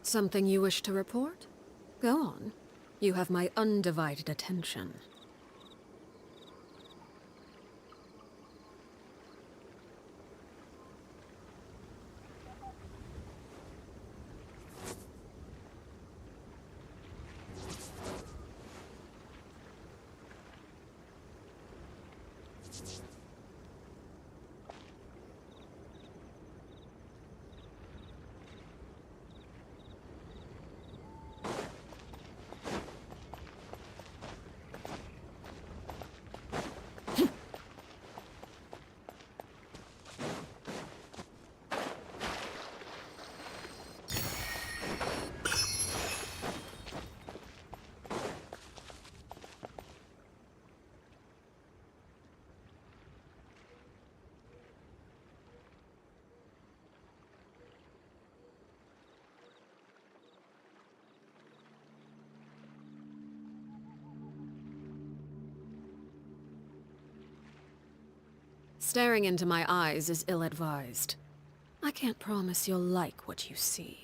Something you wish to report? Go on. You have my undivided attention. Staring into my eyes is ill-advised. I can't promise you'll like what you see.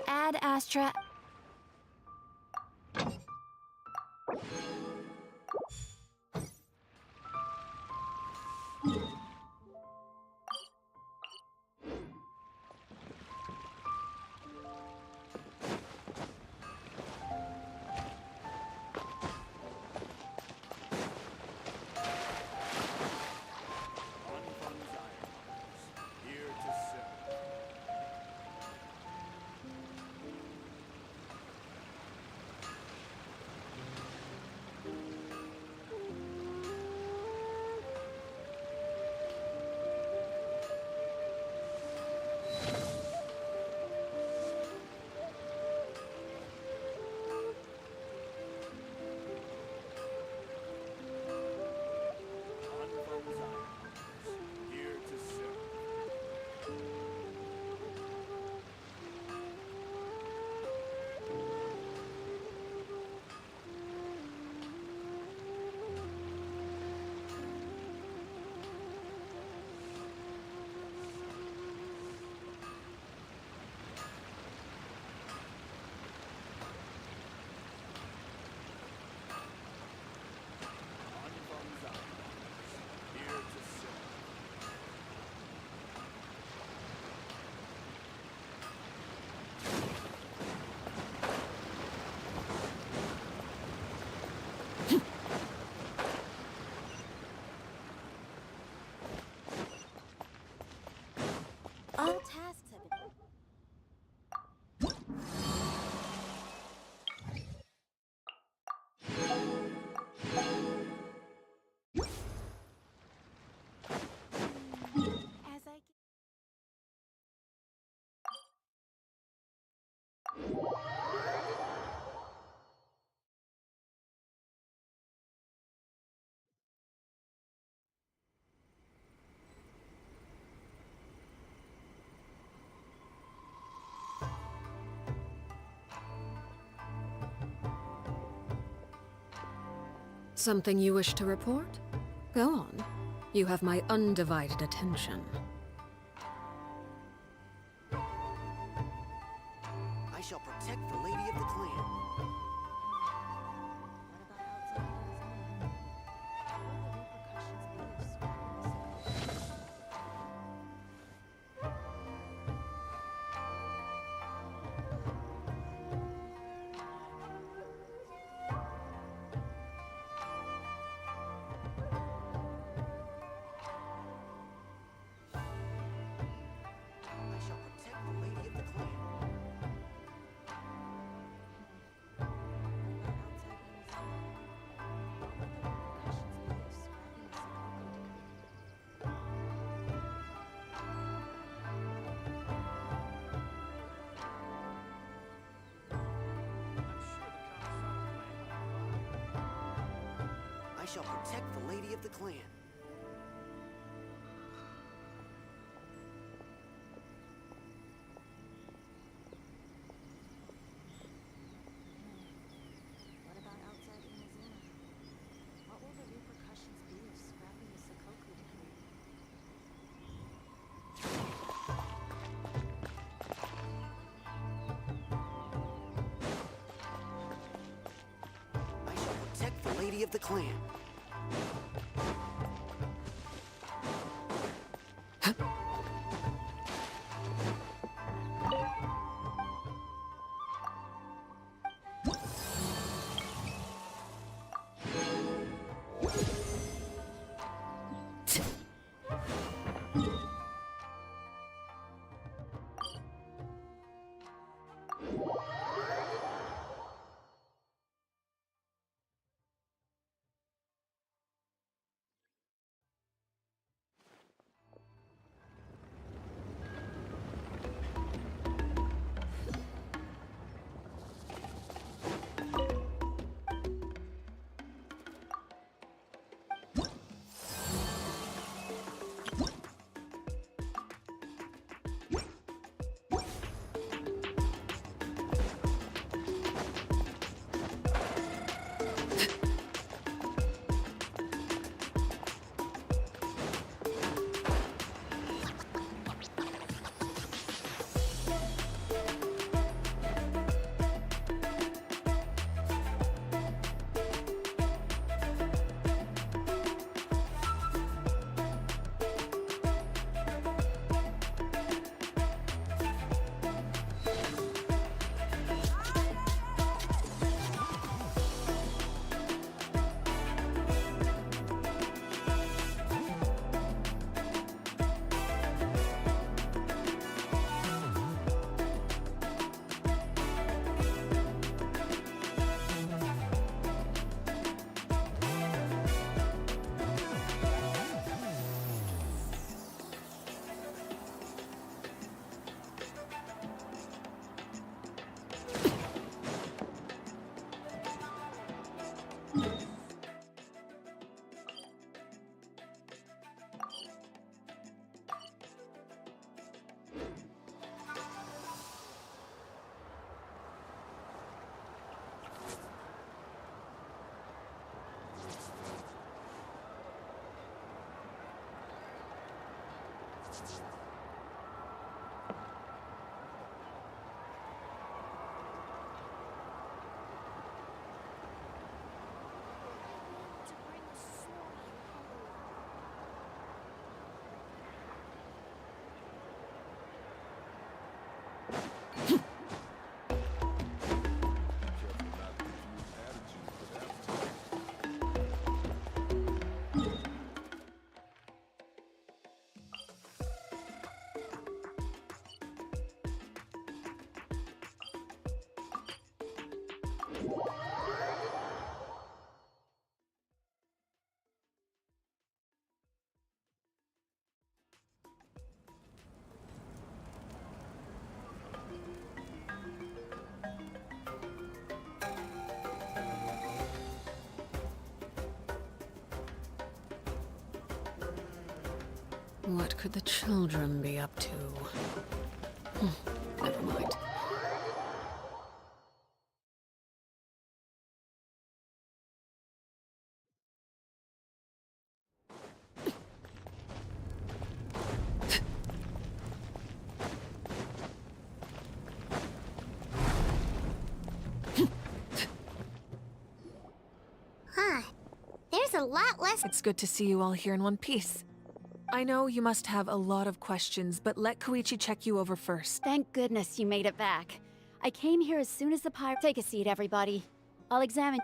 Ad Astra. All tasks have been... As I... Something you wish to report? Go on. You have my undivided attention. I shall protect the lady of the clan. shall protect the lady of the clan. What about outside Inazuma? What will the repercussions be of scrapping the Sakoku decree? I shall protect the lady of the clan. To bring a story home. What could the children be up to? Never mind. Huh. There's a lot less. It's good to see you all here in one piece. I know you must have a lot of questions, but let Koichi check you over first. Thank goodness you made it back. I came here as soon as the pirate. Take a seat, everybody. I'll examine.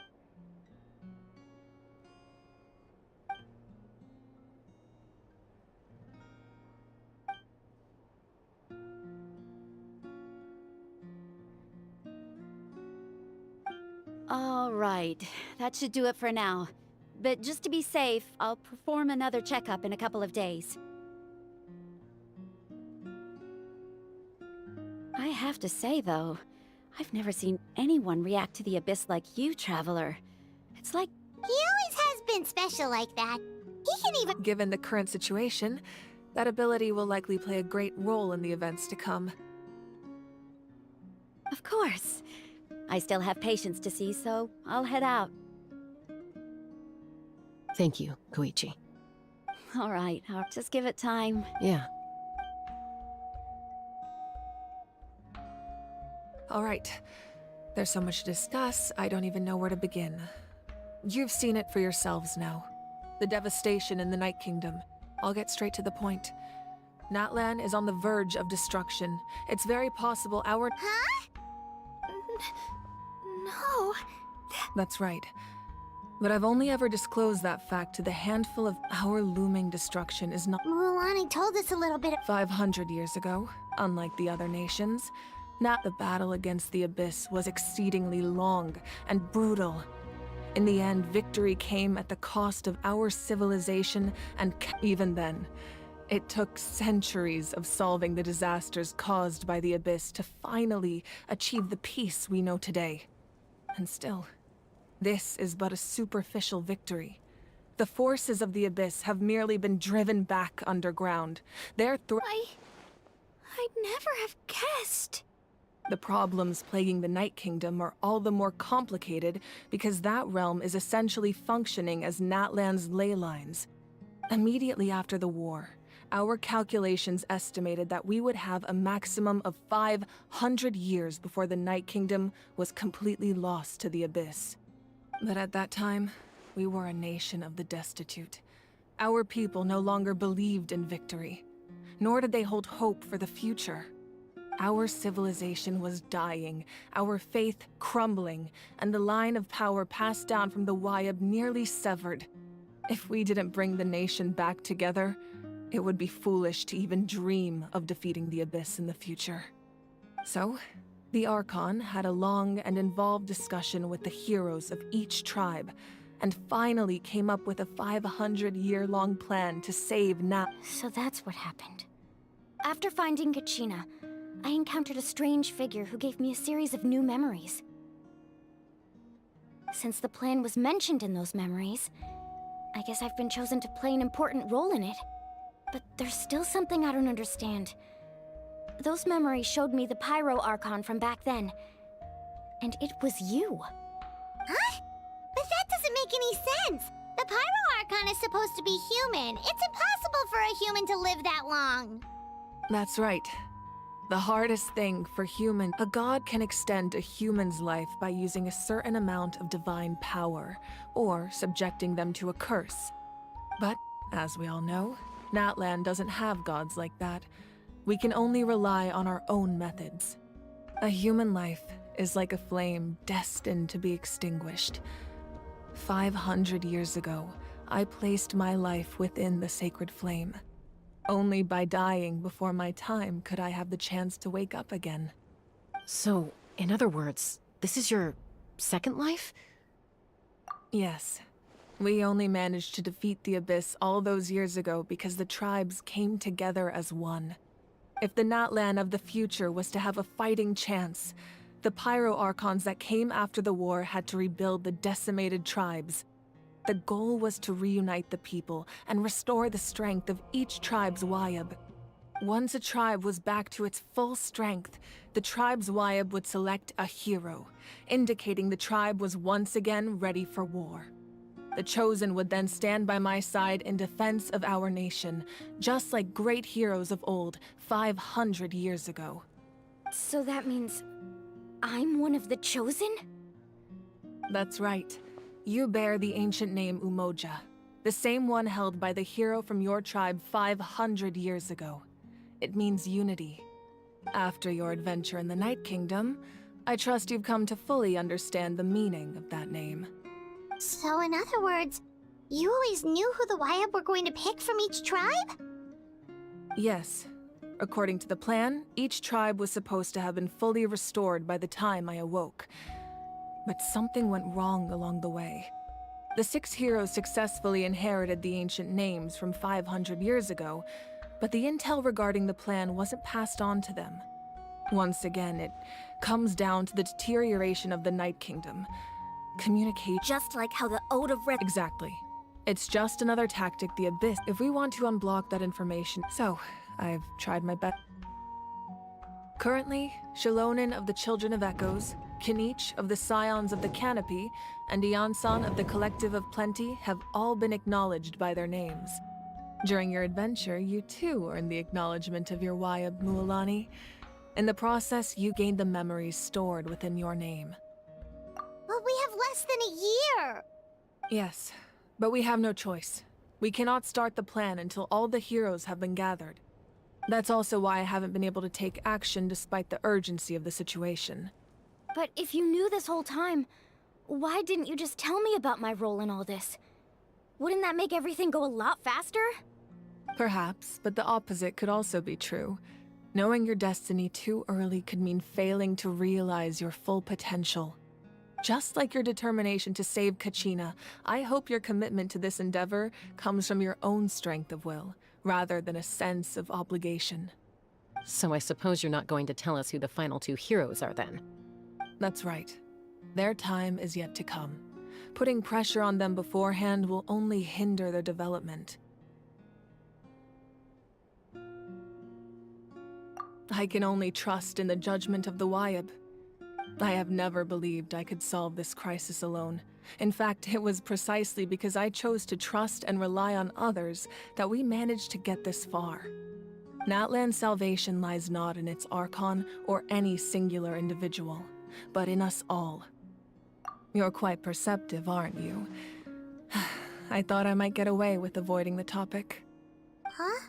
All right, that should do it for now. But just to be safe, I'll perform another checkup in a couple of days. I have to say, though, I've never seen anyone react to the abyss like you, Traveler. It's like... He always has and special like that. He can even— Given the current situation, that ability will likely play a great role in the events to come. Of course. I still have patients to see, so I'll head out. Thank you, Koichi. All right, I'll just give it time. Yeah. All right. There's so much to discuss, I don't even know where to begin. You've seen it for yourselves now. The devastation in the Night Kingdom. I'll get straight to the point. Natlan is on the verge of destruction. It's very possible our— Huh? No. That's right. But I've only ever disclosed that fact to the handful of our looming destruction is not— Mulani told us a little bit— 500 years ago, unlike the other nations, the battle against the Abyss was exceedingly long and brutal. In the end, victory came at the cost of our civilization, and even then, it took centuries of solving the disasters caused by the Abyss to finally achieve the peace we know today. And still, this is but a superficial victory. The forces of the Abyss have merely been driven back underground. I'd never have guessed. The problems plaguing the Night Kingdom are all the more complicated because that realm is essentially functioning as Natlan's ley lines. Immediately after the war, our calculations estimated that we would have a maximum of 500 years before the Night Kingdom was completely lost to the Abyss. But at that time, we were a nation of the destitute. Our people no longer believed in victory, nor did they hold hope for the future. Our civilization was dying, our faith crumbling, and the line of power passed down from the Wayab nearly severed. If we didn't bring the nation back together, it would be foolish to even dream of defeating the Abyss in the future. So, the Archon had a long and involved discussion with the heroes of each tribe, and finally came up with a 500-year-long plan to save So that's what happened. After finding Kachina, I encountered a strange figure who gave me a series of new memories. Since the plan was mentioned in those memories, I guess I've been chosen to play an important role in it. But there's still something I don't understand. Those memories showed me the Pyro Archon from back then. And it was you. Huh? But that doesn't make any sense! The Pyro Archon is supposed to be human. It's impossible for a human to live that long. That's right. The hardest thing for a god can extend a human's life by using a certain amount of divine power, or subjecting them to a curse. But, as we all know, Natlan doesn't have gods like that. We can only rely on our own methods. A human life is like a flame destined to be extinguished. 500 years ago, I placed my life within the sacred flame. Only by dying before my time could I have the chance to wake up again. So, in other words, this is your second life? Yes. We only managed to defeat the Abyss all those years ago because the tribes came together as one. If the Natlan of the future was to have a fighting chance, the Pyro Archons that came after the war had to rebuild the decimated tribes. The goal was to reunite the people and restore the strength of each tribe's Wayab. Once a tribe was back to its full strength, the tribe's Wayab would select a hero, indicating the tribe was once again ready for war. The Chosen would then stand by my side in defense of our nation, just like great heroes of old 500 years ago. So that means I'm one of the Chosen? That's right. You bear the ancient name Umoja, the same one held by the hero from your tribe 500 years ago. It means unity. After your adventure in the Night Kingdom, I trust you've come to fully understand the meaning of that name. So in other words, you always knew who the Wayab were going to pick from each tribe? Yes. According to the plan, each tribe was supposed to have been fully restored by the time I awoke. But something went wrong along the way. The 6 heroes successfully inherited the ancient names from 500 years ago, but the intel regarding the plan wasn't passed on to them. Once again, it comes down to the deterioration of the Night Kingdom. Communicate— Just like how the Ode of Red— Exactly. It's just another tactic the Abyss if we want to unblock that information. So, I've tried my best. Currently, Shalonen of the Children of Echoes, Kinich of the Scions of the Canopy, and Iansan of the Collective of Plenty have all been acknowledged by their names. During your adventure, you too earned the acknowledgement of your Wayab Mualani. In the process, you gained the memories stored within your name. But we have less than a year! Yes, but we have no choice. We cannot start the plan until all the heroes have been gathered. That's also why I haven't been able to take action despite the urgency of the situation. But if you knew this whole time, why didn't you just tell me about my role in all this? Wouldn't that make everything go a lot faster? Perhaps, but the opposite could also be true. Knowing your destiny too early could mean failing to realize your full potential. Just like your determination to save Kachina, I hope your commitment to this endeavor comes from your own strength of will, rather than a sense of obligation. So I suppose you're not going to tell us who the final two heroes are then? That's right. Their time is yet to come. Putting pressure on them beforehand will only hinder their development. I can only trust in the judgment of the Wayab. I have never believed I could solve this crisis alone. In fact, it was precisely because I chose to trust and rely on others that we managed to get this far. Natlan's salvation lies not in its Archon or any singular individual, but in us all. You're quite perceptive, aren't you? I thought I might get away with avoiding the topic. Huh?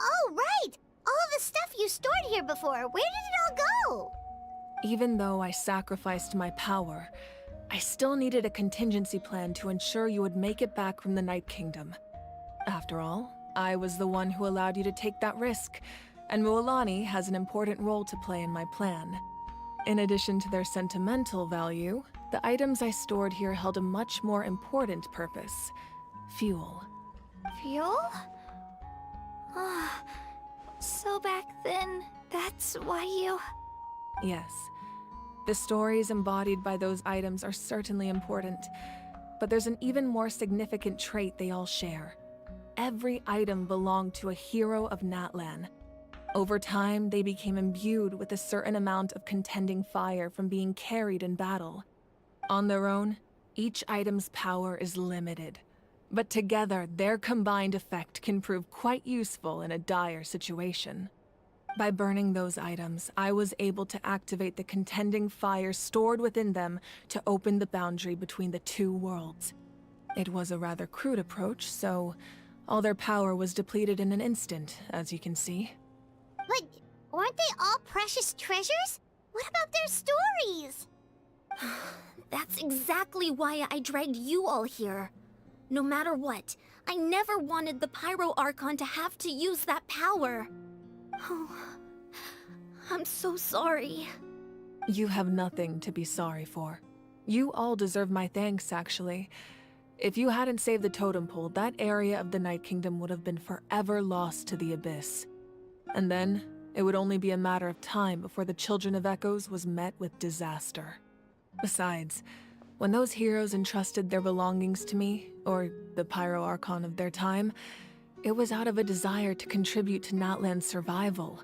Oh, right! All of the stuff you stored here before, where did it all go? Even though I sacrificed my power, I still needed a contingency plan to ensure you would make it back from the Night Kingdom. After all, I was the one who allowed you to take that risk, and Mualani has an important role to play in my plan. In addition to their sentimental value, the items I stored here held a much more important purpose: fuel. Fuel? Ah, so back then, that's why you... Yes. The stories embodied by those items are certainly important, but there's an even more significant trait they all share. Every item belonged to a hero of Natlan. Over time, they became imbued with a certain amount of contending fire from being carried in battle. On their own, each item's power is limited, but together, their combined effect can prove quite useful in a dire situation. By burning those items, I was able to activate the contending fire stored within them to open the boundary between the two worlds. It was a rather crude approach, so all their power was depleted in an instant, as you can see. But weren't they all precious treasures? What about their stories? That's exactly why I dragged you all here. No matter what, I never wanted the Pyro Archon to have to use that power. Oh, I'm so sorry. You have nothing to be sorry for. You all deserve my thanks, actually. If you hadn't saved the totem pole, that area of the Night Kingdom would have been forever lost to the Abyss. And then, it would only be a matter of time before the Children of Echoes was met with disaster. Besides, when those heroes entrusted their belongings to me, or the Pyro Archon of their time, it was out of a desire to contribute to Natlan's survival.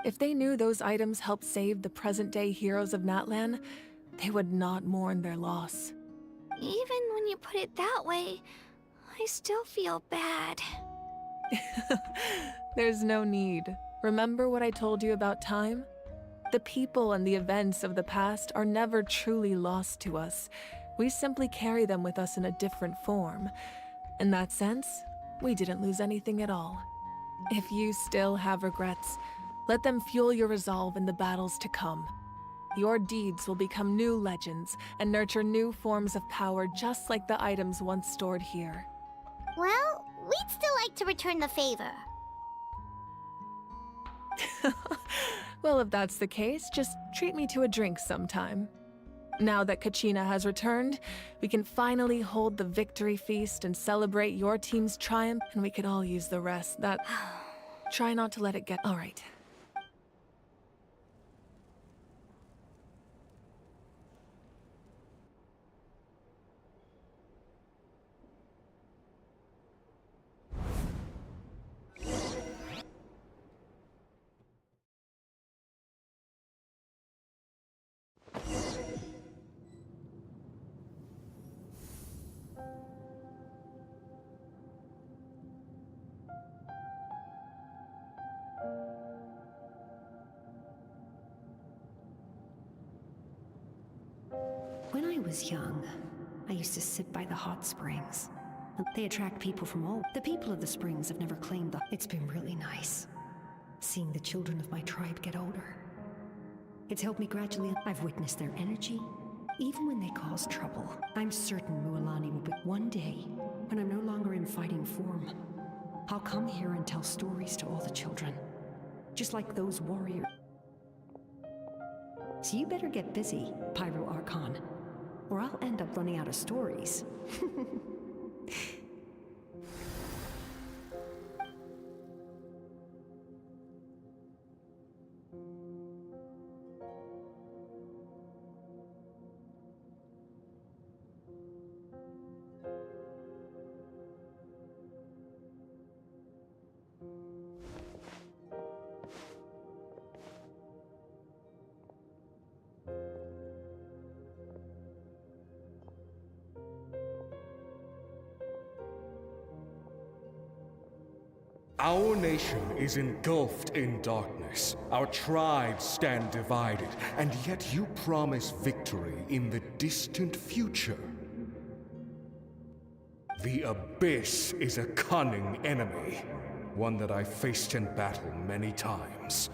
If they knew those items helped save the present-day heroes of Natlan, they would not mourn their loss. Even when you put it that way, I still feel bad. There's no need. Remember what I told you about time? The people and the events of the past are never truly lost to us. We simply carry them with us in a different form. In that sense, we didn't lose anything at all. If you still have regrets, let them fuel your resolve in the battles to come. Your deeds will become new legends and nurture new forms of power just like the items once stored here. Well, we'd still like to return the favor. Well, if that's the case, just treat me to a drink sometime. Now that Kachina has returned, we can finally hold the victory feast and celebrate your team's triumph, and we could all use the rest. Try not to let it get... All right. I was young, I used to sit by the hot springs. They attract people from all. The people of the springs have never claimed the. It's been really nice, seeing the children of my tribe get older. It's helped me gradually. I've witnessed their energy, even when they cause trouble. I'm certain Mualani will be. One day, when I'm no longer in fighting form, I'll come here and tell stories to all the children. Just like those warriors. So you better get busy, Pyro Archon, or I'll end up running out of stories. Our nation is engulfed in darkness. Our tribes stand divided, and yet you promise victory in the distant future. The Abyss is a cunning enemy, one that I faced in battle many times.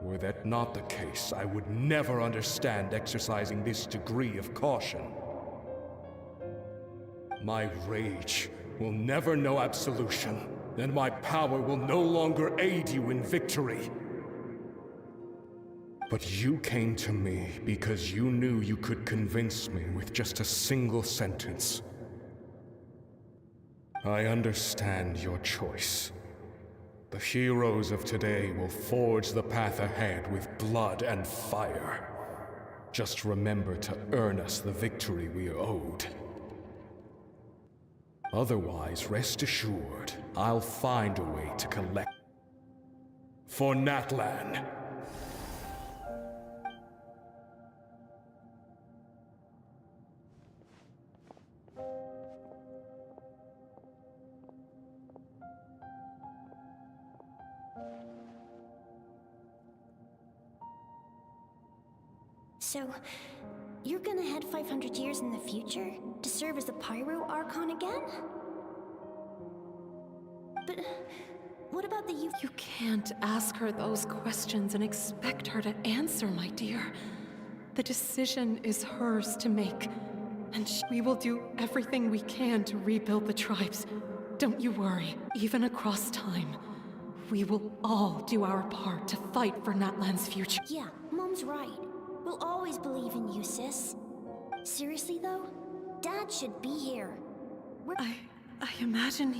Were that not the case, I would never understand exercising this degree of caution. My rage will never know absolution. Then my power will no longer aid you in victory. But you came to me because you knew you could convince me with just a single sentence. I understand your choice. The heroes of today will forge the path ahead with blood and fire. Just remember to earn us the victory we are owed. Otherwise, rest assured, I'll find a way to collect for Natlan. So, you're gonna head 500 years in the future to serve as the Pyro Archon again? But what about the youth? You can't ask her those questions and expect her to answer, my dear. The decision is hers to make, and we will do everything we can to rebuild the tribes. Don't you worry, even across time. We will all do our part to fight for Natlan's future. Yeah, Mom's right. We'll always believe in you, sis. Seriously, though? Dad should be here. I imagine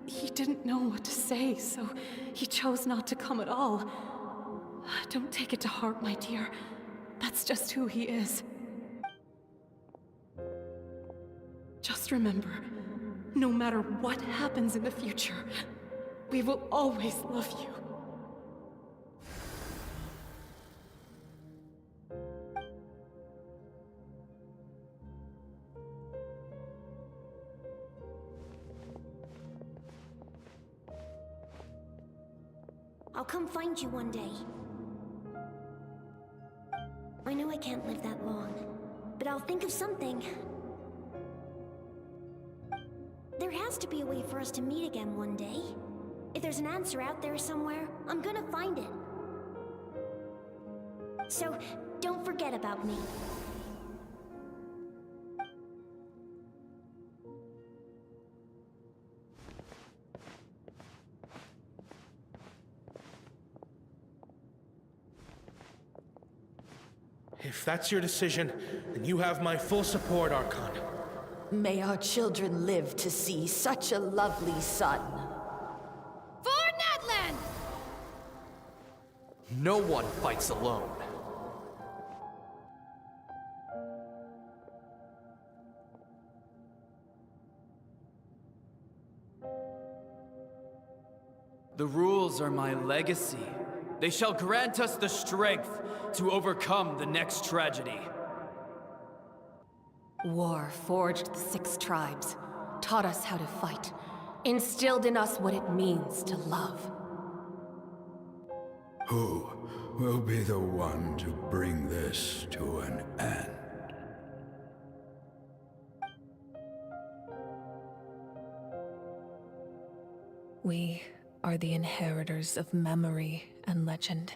he didn't know what to say, so he chose not to come at all. Don't take it to heart, my dear. That's just who he is. Just remember, no matter what happens in the future, we will always love you. I'll come find you one day. I know I can't live that long, but I'll think of something. There has to be a way for us to meet again one day. If there's an answer out there somewhere, I'm gonna find it. So, don't forget about me. If that's your decision, then you have my full support, Archon. May our children live to see such a lovely son. For Natlan! No one fights alone. The rules are my legacy. They shall grant us the strength to overcome the next tragedy. War forged the 6 tribes, taught us how to fight, instilled in us what it means to love. Who will be the one to bring this to an end? We are the inheritors of memory and legend.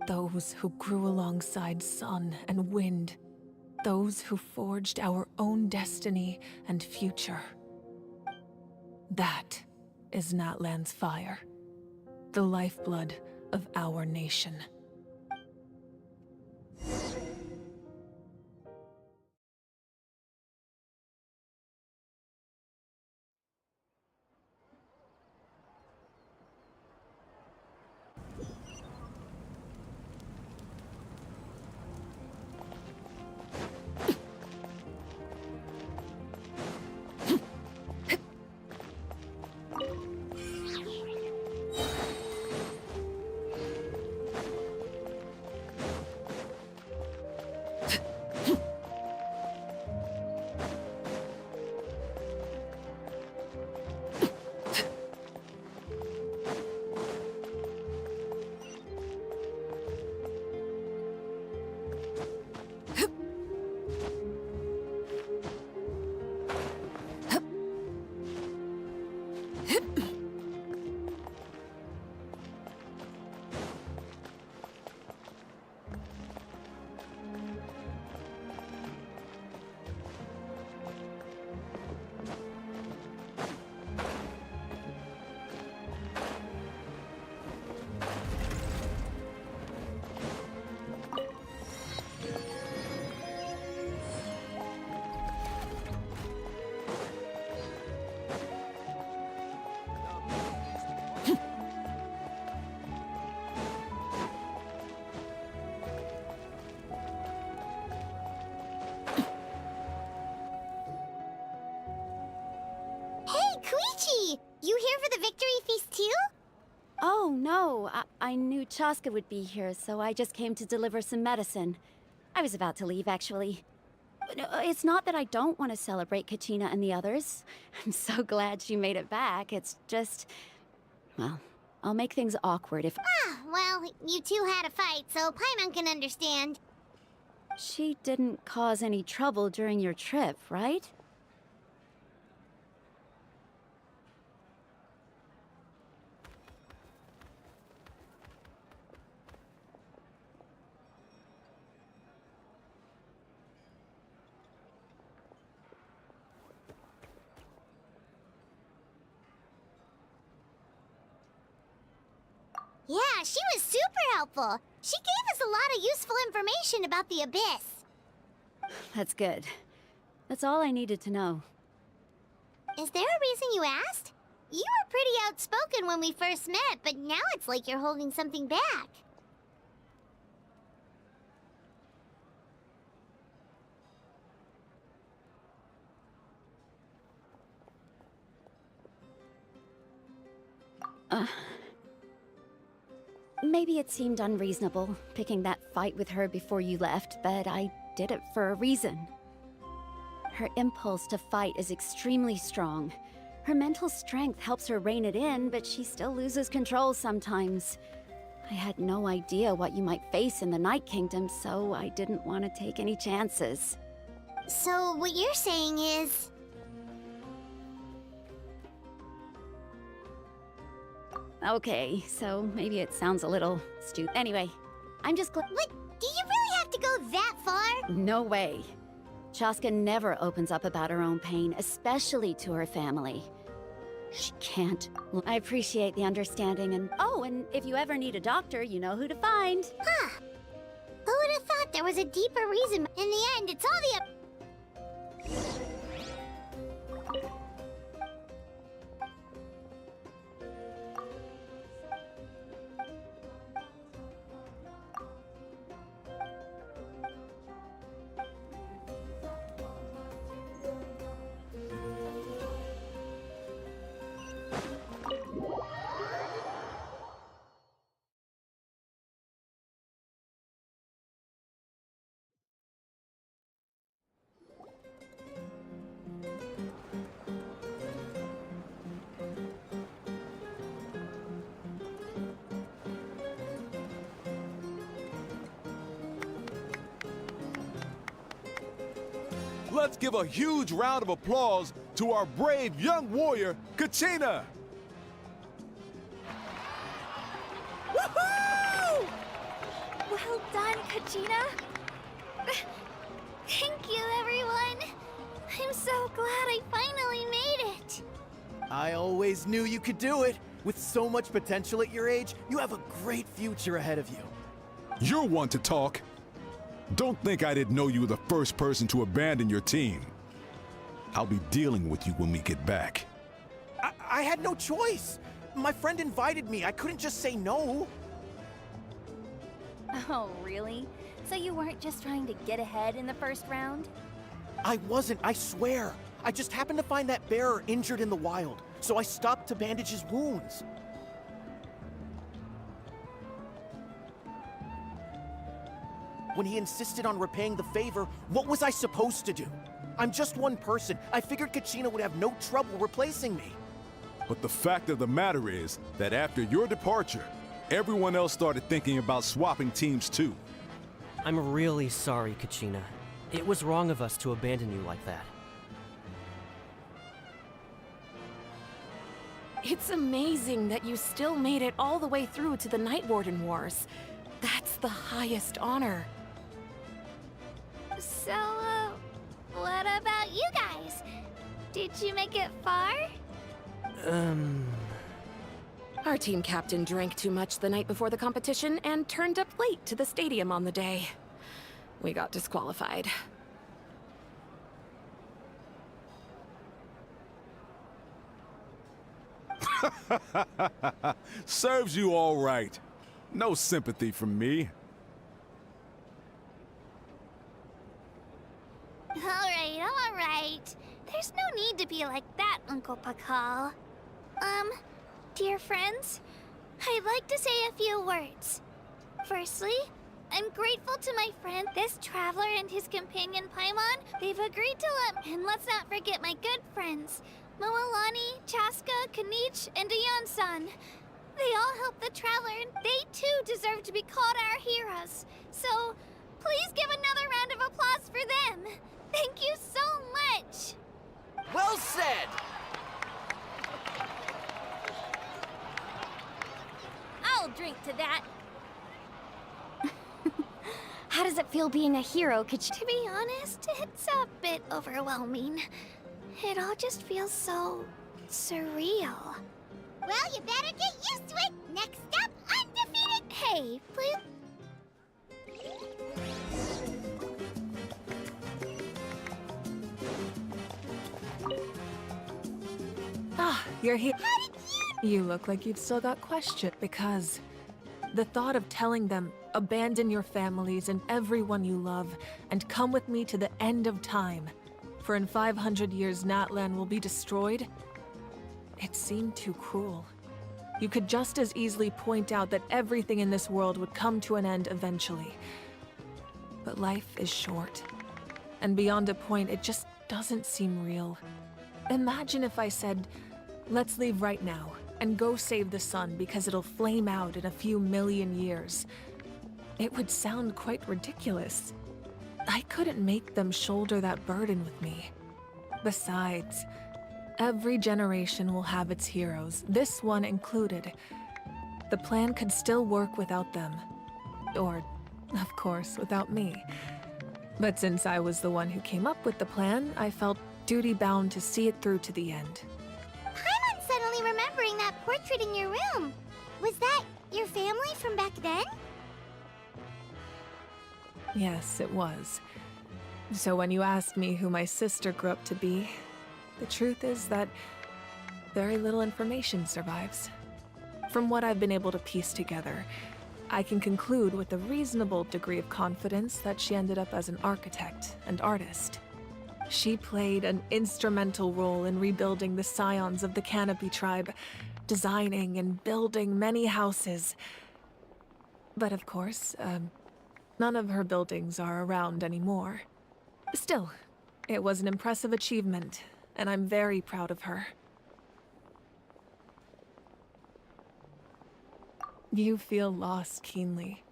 Those who grew alongside sun and wind. Those who forged our own destiny and future. That is Natlan's fire. The lifeblood of our nation. You here for the victory feast too? Oh, no. I knew Chaska would be here, so I just came to deliver some medicine. I was about to leave, actually. It's not that I don't want to celebrate Kachina and the others. I'm so glad she made it back. It's just... well, I'll make things awkward if... Well, you two had a fight, so Paimon can understand. She didn't cause any trouble during your trip, right? Yeah, she was super helpful. She gave us a lot of useful information about the Abyss. That's good. That's all I needed to know. Is there a reason you asked? You were pretty outspoken when we first met, but now it's like you're holding something back. Maybe it seemed unreasonable, picking that fight with her before you left, but I did it for a reason. Her impulse to fight is extremely strong. Her mental strength helps her rein it in, but she still loses control sometimes. I had no idea what you might face in the Night Kingdom, so I didn't want to take any chances. So what you're saying is... Okay, so maybe it sounds a little stupid. Anyway, I'm just What? Do you really have to go that far? No way. Chaska never opens up about her own pain, especially to her family. She can't. I appreciate the understanding and... oh, and if you ever need a doctor, you know who to find. Huh. Who would have thought there was a deeper reason? In the end, it's all the... Let's give a huge round of applause to our brave young warrior, Kachina! Kachina. Thank you, everyone. I'm so glad I finally made it. I always knew you could do it. With so much potential at your age, you have a great future ahead of you. You're one to talk. Don't think I didn't know you were the first person to abandon your team. I'll be dealing with you when we get back. I had no choice. My friend invited me. I couldn't just say no. Oh, really? So you weren't just trying to get ahead in the first round? I wasn't, I swear. I just happened to find that bearer injured in the wild, so I stopped to bandage his wounds. When he insisted on repaying the favor, what was I supposed to do? I'm just one person. I figured Kachina would have no trouble replacing me. But the fact of the matter is that after your departure, everyone else started thinking about swapping teams too. I'm really sorry, Kachina. It was wrong of us to abandon you like that. It's amazing that you still made it all the way through to the Night Warden Wars. That's the highest honor. So, what about you guys? Did you make it far? Our team captain drank too much the night before the competition and turned up late to the stadium on the day. We got disqualified. Serves you all right. No sympathy from me. All right. There's no need to be like that, Uncle Pakal. Dear friends, I'd like to say a few words. Firstly, I'm grateful to my friend, this traveler and his companion Paimon. They've agreed to and let's not forget my good friends, Moalani, Chaska, Kanich, and Ayan-san. They all helped the traveler, and they too deserve to be called our heroes. So, please give another round of applause for them. Thank you so much. Well said! I'll drink to that. How does it feel being a hero, To be honest, it's a bit overwhelming. It all just feels so surreal. Well, you better get used to it. Next up, undefeated. Hey, please. Ah, you're here. You look like you've still got questions, because the thought of telling them, abandon your families and everyone you love, and come with me to the end of time, for in 500 years Natlan will be destroyed, it seemed too cruel. You could just as easily point out that everything in this world would come to an end eventually. But life is short, and beyond a point, it just doesn't seem real. Imagine if I said, let's leave right now, and go save the sun because it'll flame out in a few million years. It would sound quite ridiculous. I couldn't make them shoulder that burden with me. Besides, every generation will have its heroes, this one included. The plan could still work without them. Or, of course, without me. But since I was the one who came up with the plan, I felt duty-bound to see it through to the end. Paimon's suddenly remembering that portrait in your room. Was that your family from back then? Yes, it was. So when you asked me who my sister grew up to be, the truth is that very little information survives. From what I've been able to piece together, I can conclude with a reasonable degree of confidence that she ended up as an architect and artist. She played an instrumental role in rebuilding the scions of the Canopy tribe, designing and building many houses. But of course, none of her buildings are around anymore. Still, it was an impressive achievement, and I'm very proud of her. You feel loss keenly.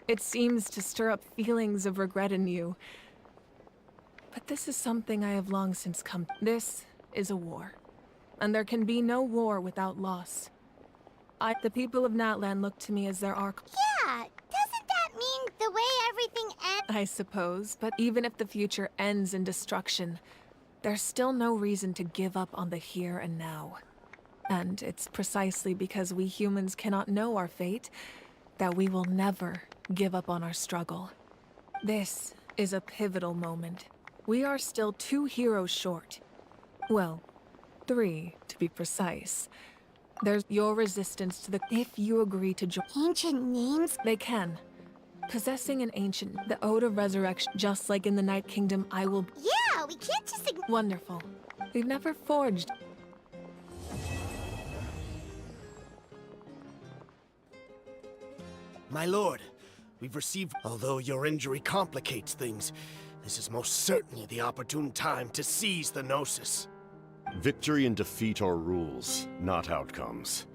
It seems to stir up feelings of regret in you. But this is something I have long since come. This is a war, and there can be no war without loss. The people of Natlan look to me as their arch. Yeah, doesn't that mean the way everything I suppose, but even if the future ends in destruction, there's still no reason to give up on the here and now. And it's precisely because we humans cannot know our fate that we will never give up on our struggle. This is a pivotal moment. We are still 2 heroes short. Well, 3 to be precise. There's your resistance to the... If you agree to join... Ancient names? They can. Possessing an ancient, the Ode of Resurrection, just like in the Night Kingdom, I will... Yeah, we can't just... Wonderful. We've never forged... My lord, we've received... Although your injury complicates things, this is most certainly the opportune time to seize the Gnosis. Victory and defeat are rules, not outcomes.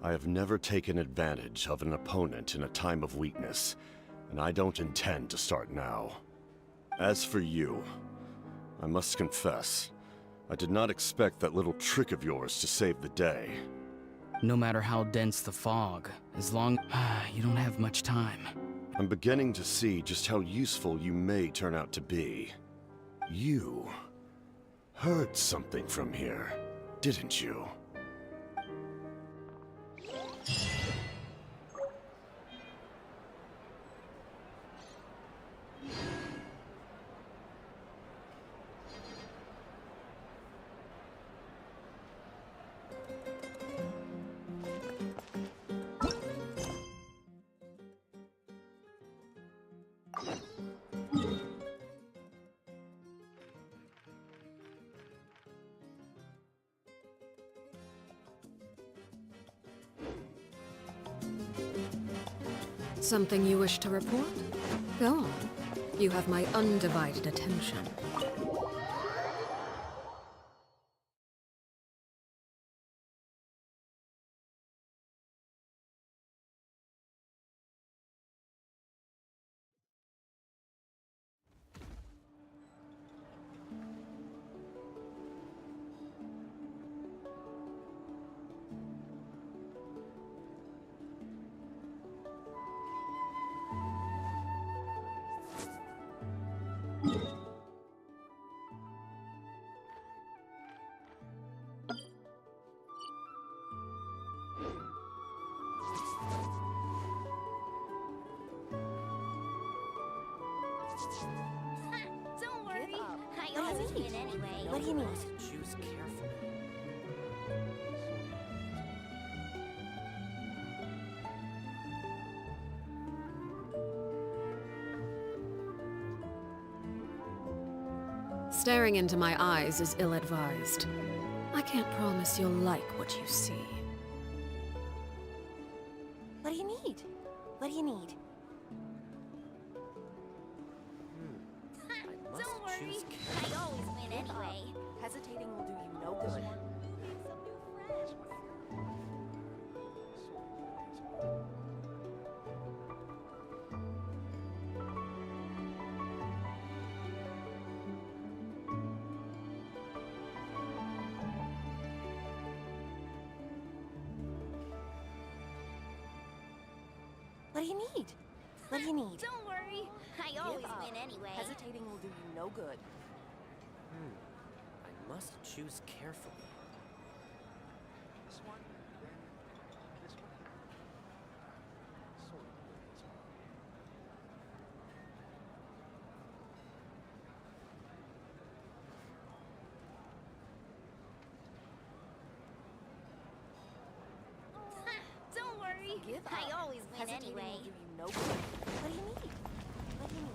I have never taken advantage of an opponent in a time of weakness, and I don't intend to start now. As for you, I must confess, I did not expect that little trick of yours to save the day. No matter how dense the fog, as long you don't have much time. I'm beginning to see just how useful you may turn out to be. You heard something from here, didn't you? Something you wish to report? Go on. You have my undivided attention. Don't worry. I always win anyway. What do you mean? Choose carefully. Staring into my eyes is ill-advised. I can't promise you'll like what you see. What do you need? What do you need? Don't worry. I always win anyway. Hesitating will do you no good. What do you need? What do you need? Don't worry. I always win anyway. Hesitating will do you no good. I must choose carefully. Don't worry. I always win Hesitating anyway. will do you no good. What do you need? What do you need?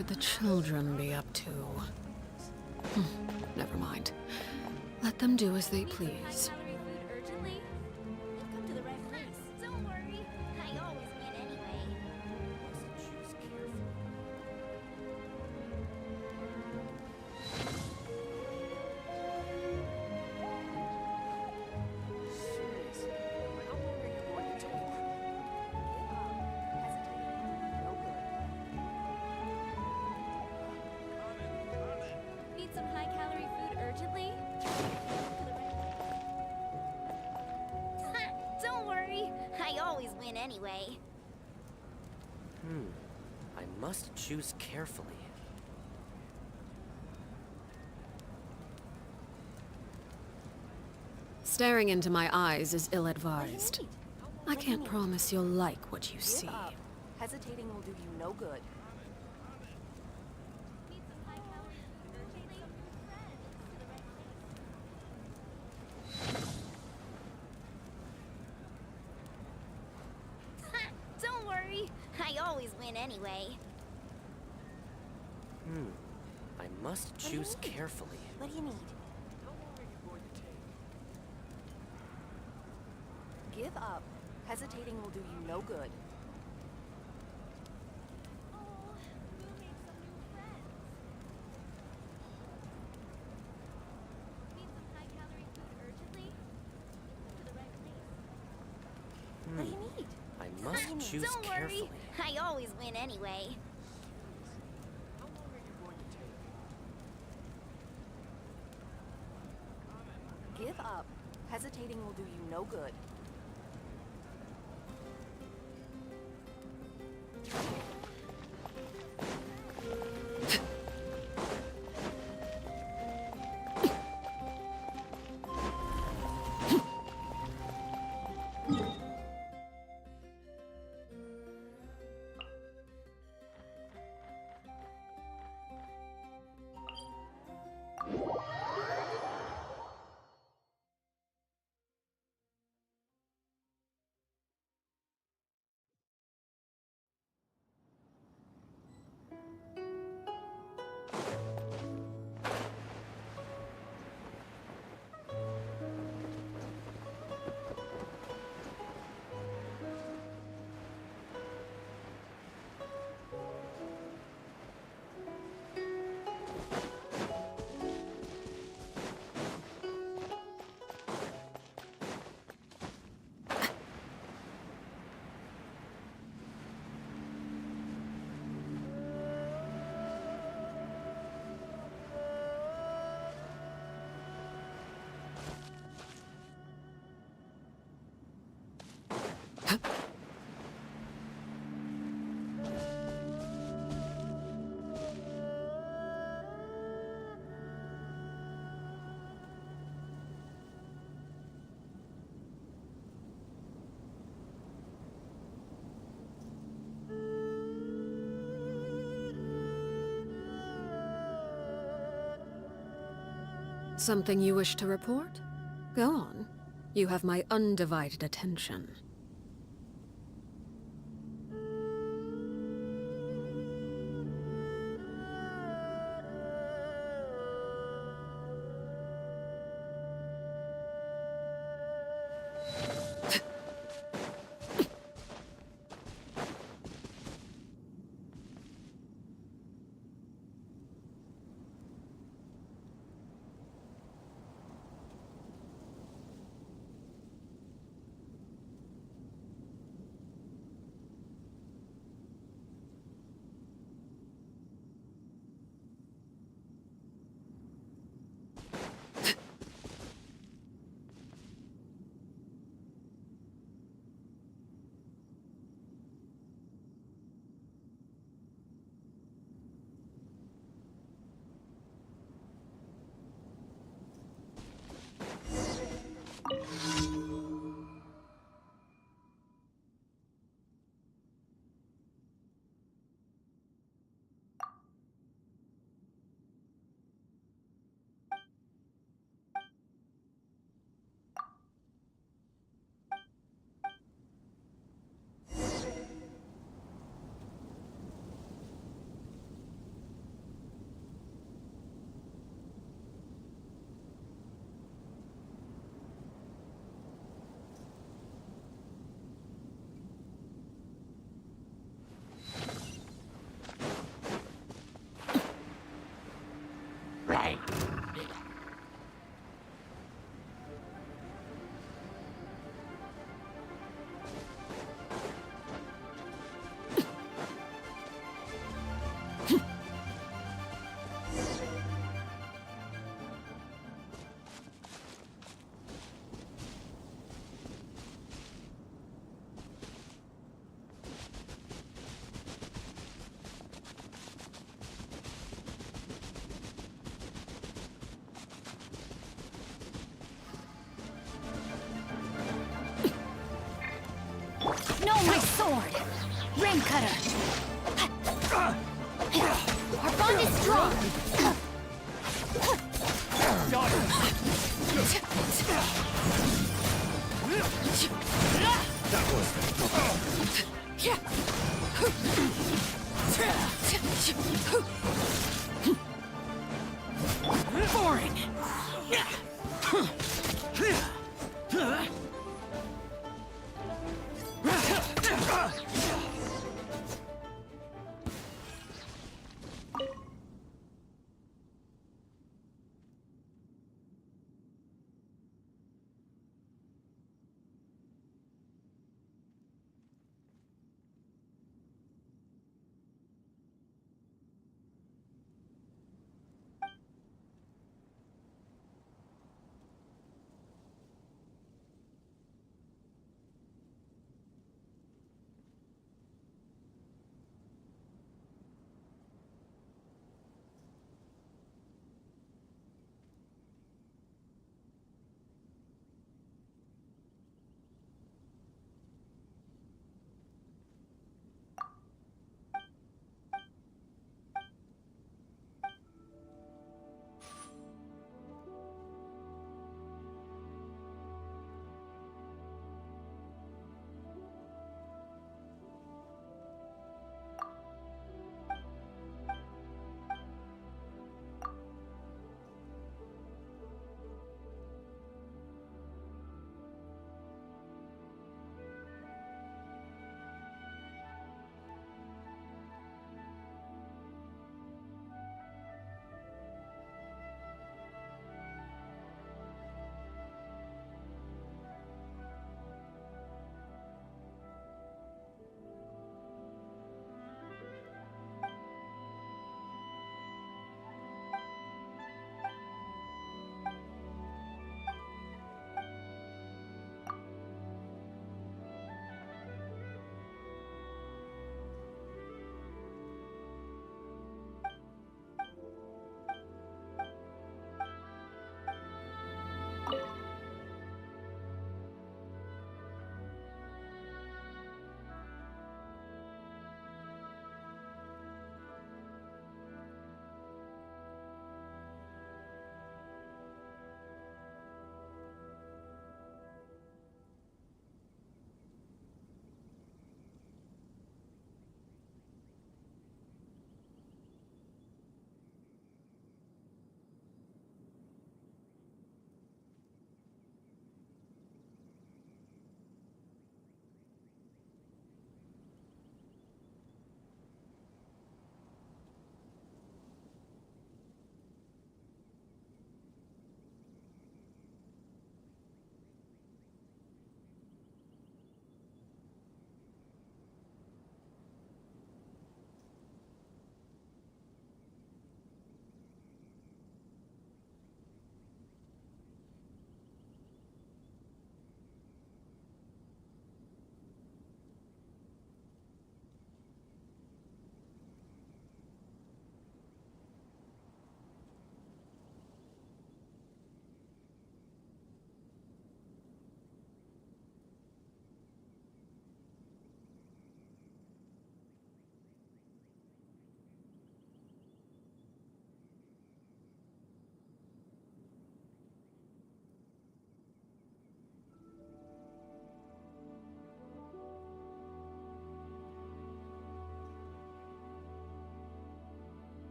could the children be up to? Never mind. Let them do as they please. Don't worry, I always win anyway. Need some high-calorie food urgently? Don't worry, I always win anyway. I must choose carefully. Staring into my eyes is ill-advised. I can't promise you'll like what you see. Hesitating will do you no good. Don't worry, I always win anyway. I must choose carefully. What do you need? Give up. Hesitating will do you no good. What do you need? I must choose Don't carefully. worry, I always win anyway. Give up. Hesitating will do you no good. Something you wish to report? Go on. You have my undivided attention. cutter. Our bond is strong. Boring.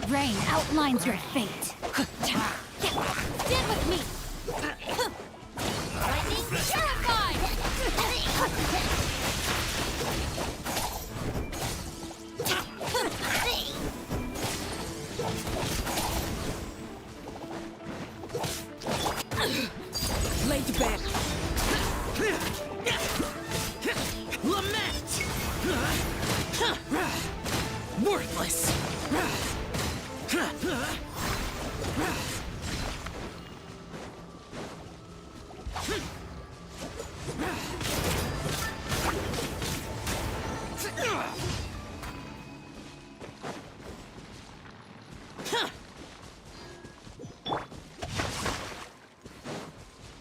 Rain outlines your fate. Stand with me! Lightning purified! Laid back. Lament! Worthless!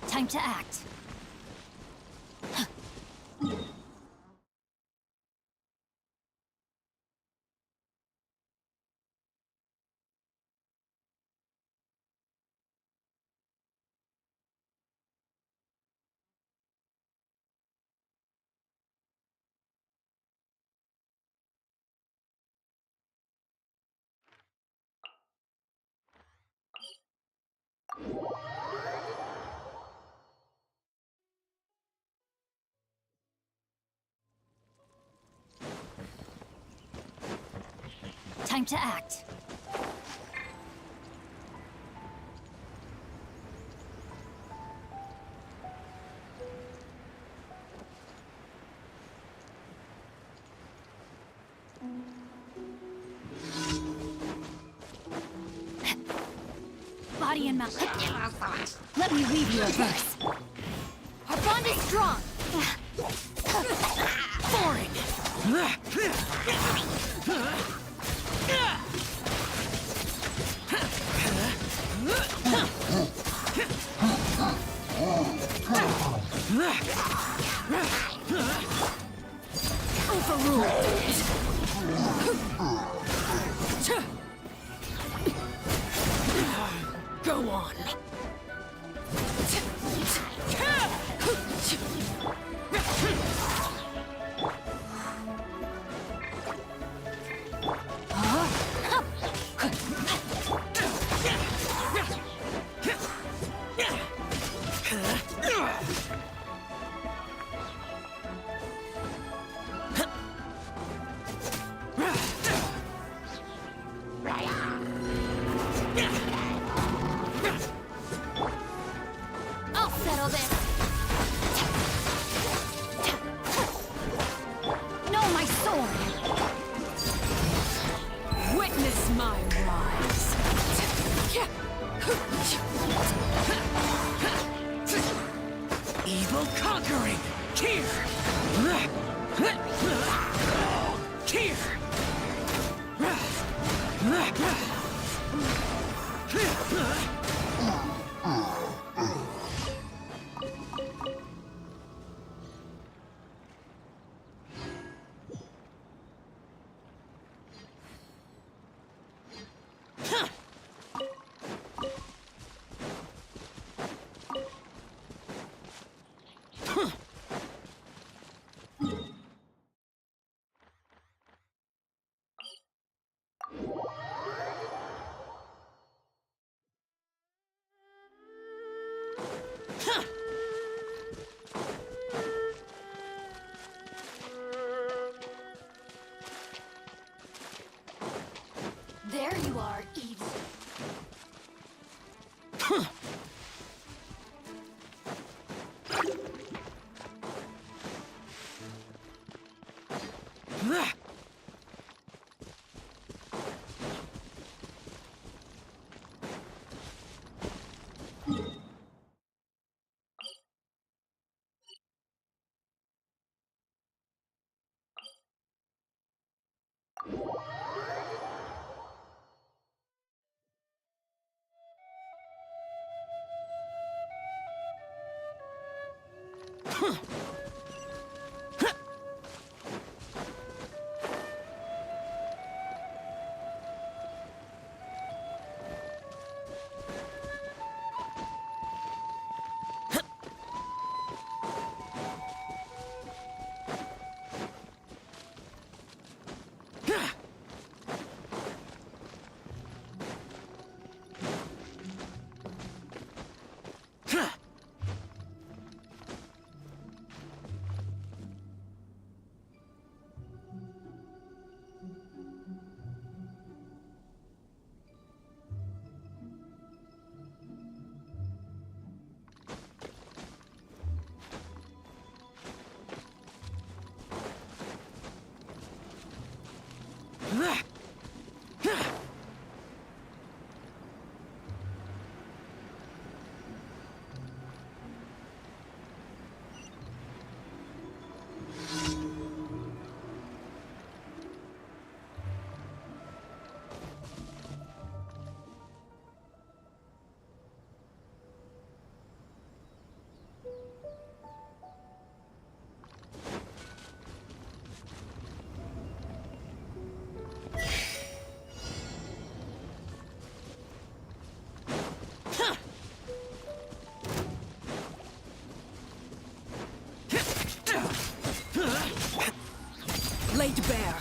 Time to act. Time to act. Body and mouth. Let me weave you a verse. Our bond is strong. Foreign. Go on. I'll settle this. No, my sword. Witness my rise. Evil conquering! Here! Here! There you are, evil. Laid bare.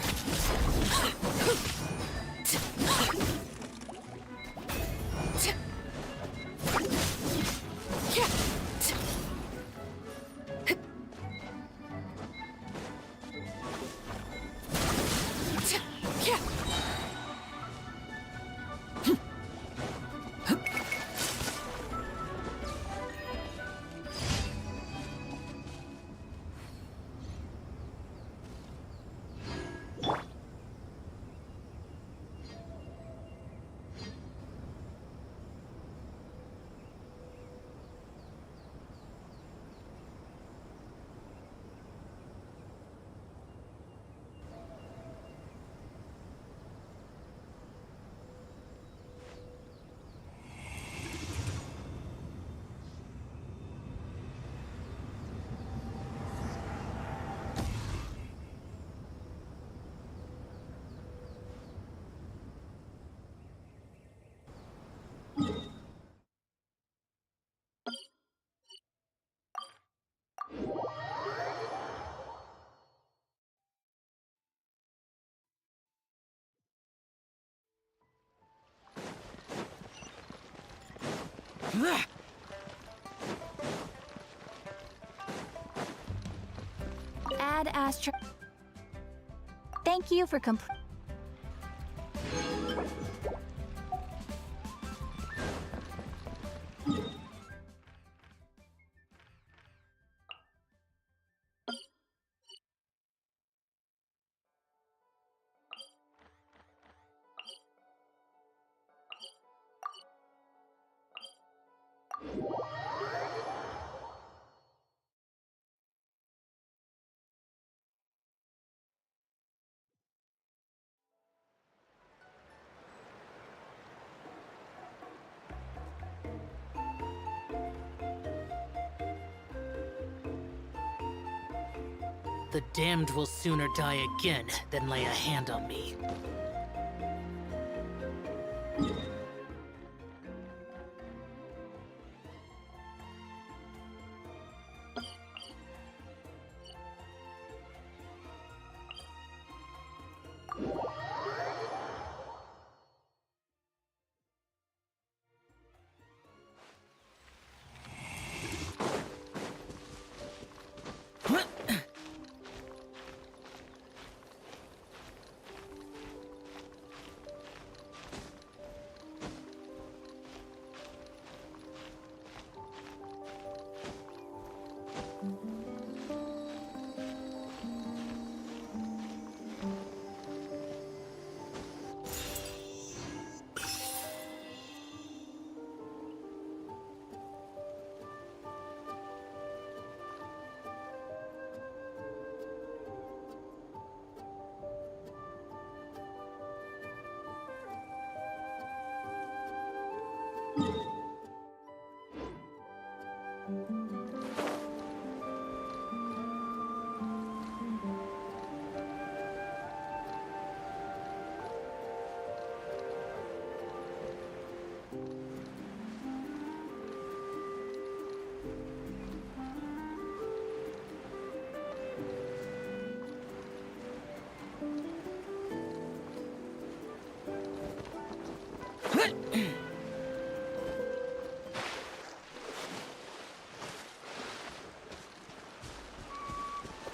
Add Astro. Thank you for The damned will sooner die again than lay a hand on me.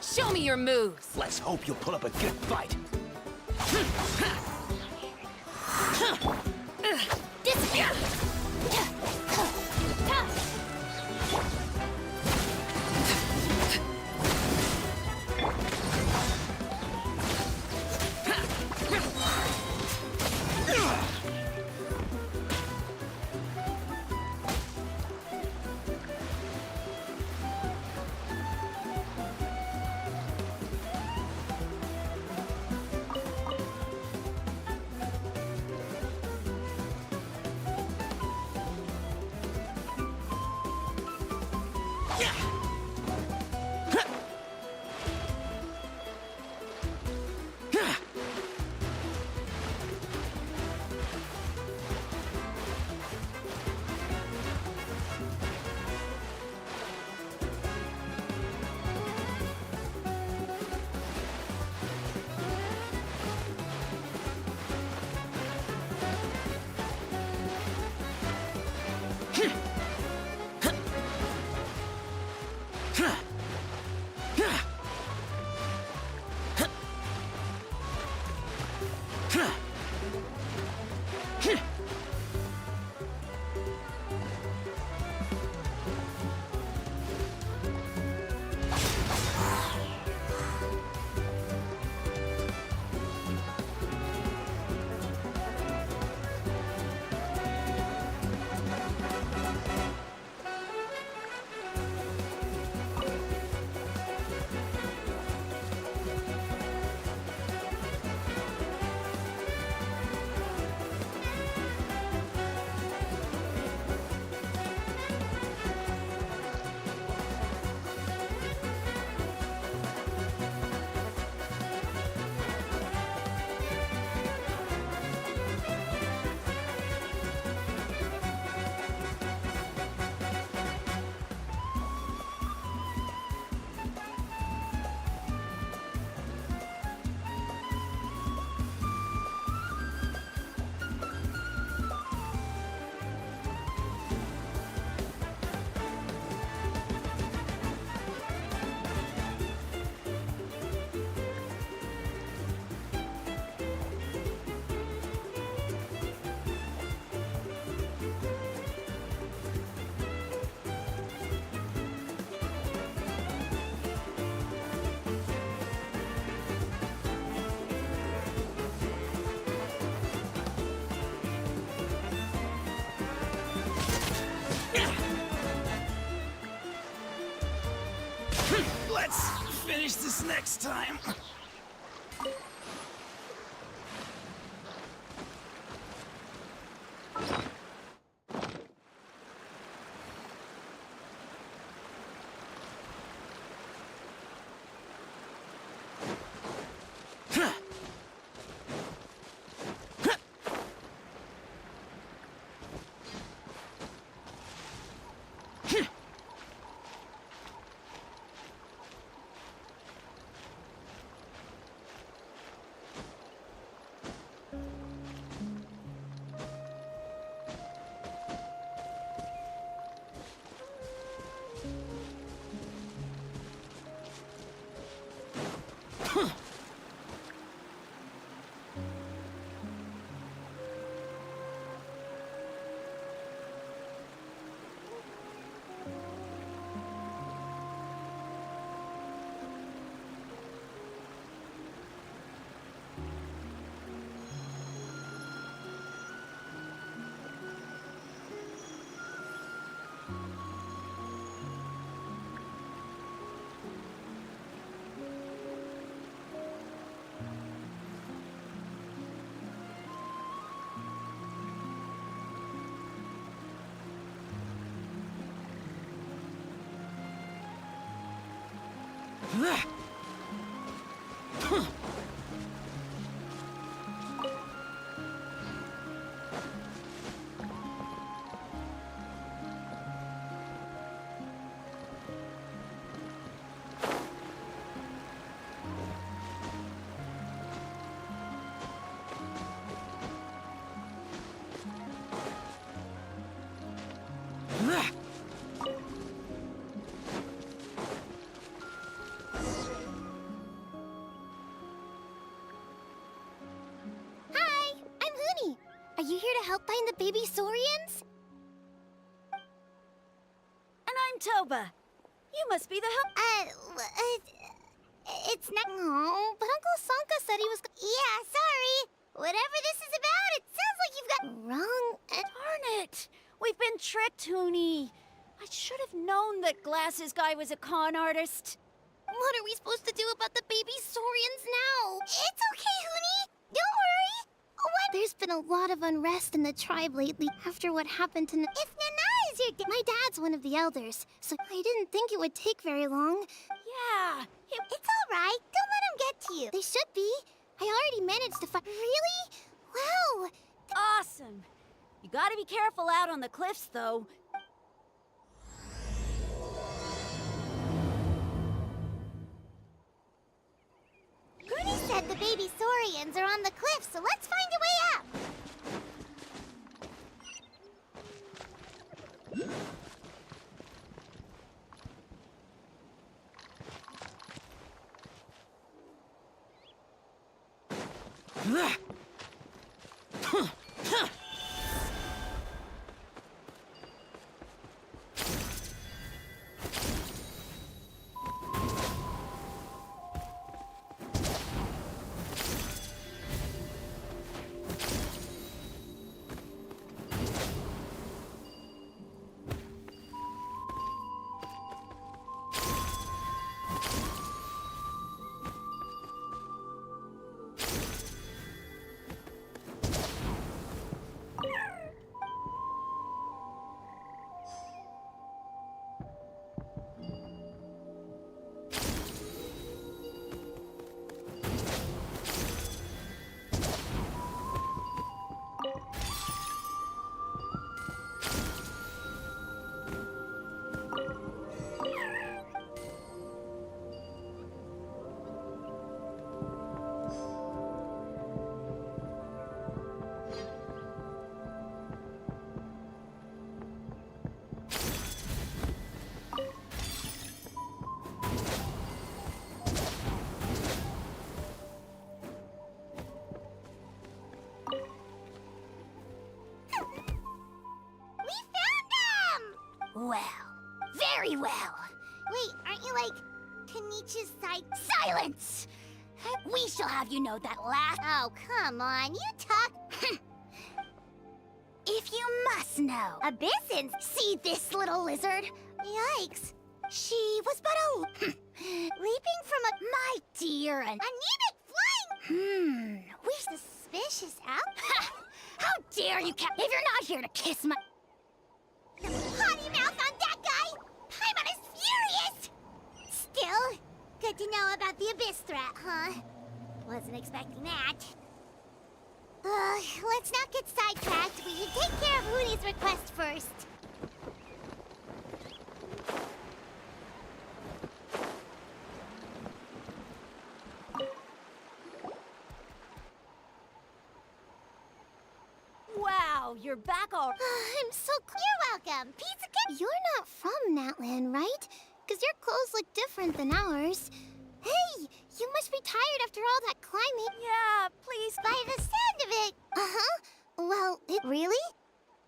Show me your moves! Let's hope you'll put up a good fight. Disappear! Let's finish this next time. to help find the baby Saurians? And I'm Toba. You must be the It's not. Oh, but Uncle Sanka said he was. Yeah, sorry. Whatever this is about, it sounds like you've got wrong. Darn it! We've been tricked, Hoonie. I should have known that Glasses Guy was a con artist. What are we supposed to do about the baby Saurians now? It's okay, Hoonie. Don't worry. There's been a lot of unrest in the tribe lately after what happened to. If Nana is your dad, my dad's one of the elders, so I didn't think it would take very long. Yeah. It's all right. Don't let him get to you. They should be. I already managed to find. Really? Wow. Awesome. You gotta be careful out on the cliffs, though. Goonie said the baby Saurians are on the cliff, so let's find a way up. Well, very well. Wait, aren't you like Kenichi's side? Silence! We shall have you know that last. Oh, come on, you talk. If you must know, Abyssins, see this little lizard? Yikes. She was but a leaping from a my dear and anemic flying. We suspicious out. How dare you, if you're not here to kiss my potty mouth on that guy! Paimon is furious! Still, good to know about the Abyss threat, huh? Wasn't expecting that. Let's not get sidetracked. We should take care of Hoonie's request first. Wow, you're back all. I'm so You're welcome. Pizza Kid. You're not from Natlan, right? Because your clothes look different than ours. Hey, you must be tired after all that climbing. Yeah, please. By the sound of it. Uh-huh. Well, really?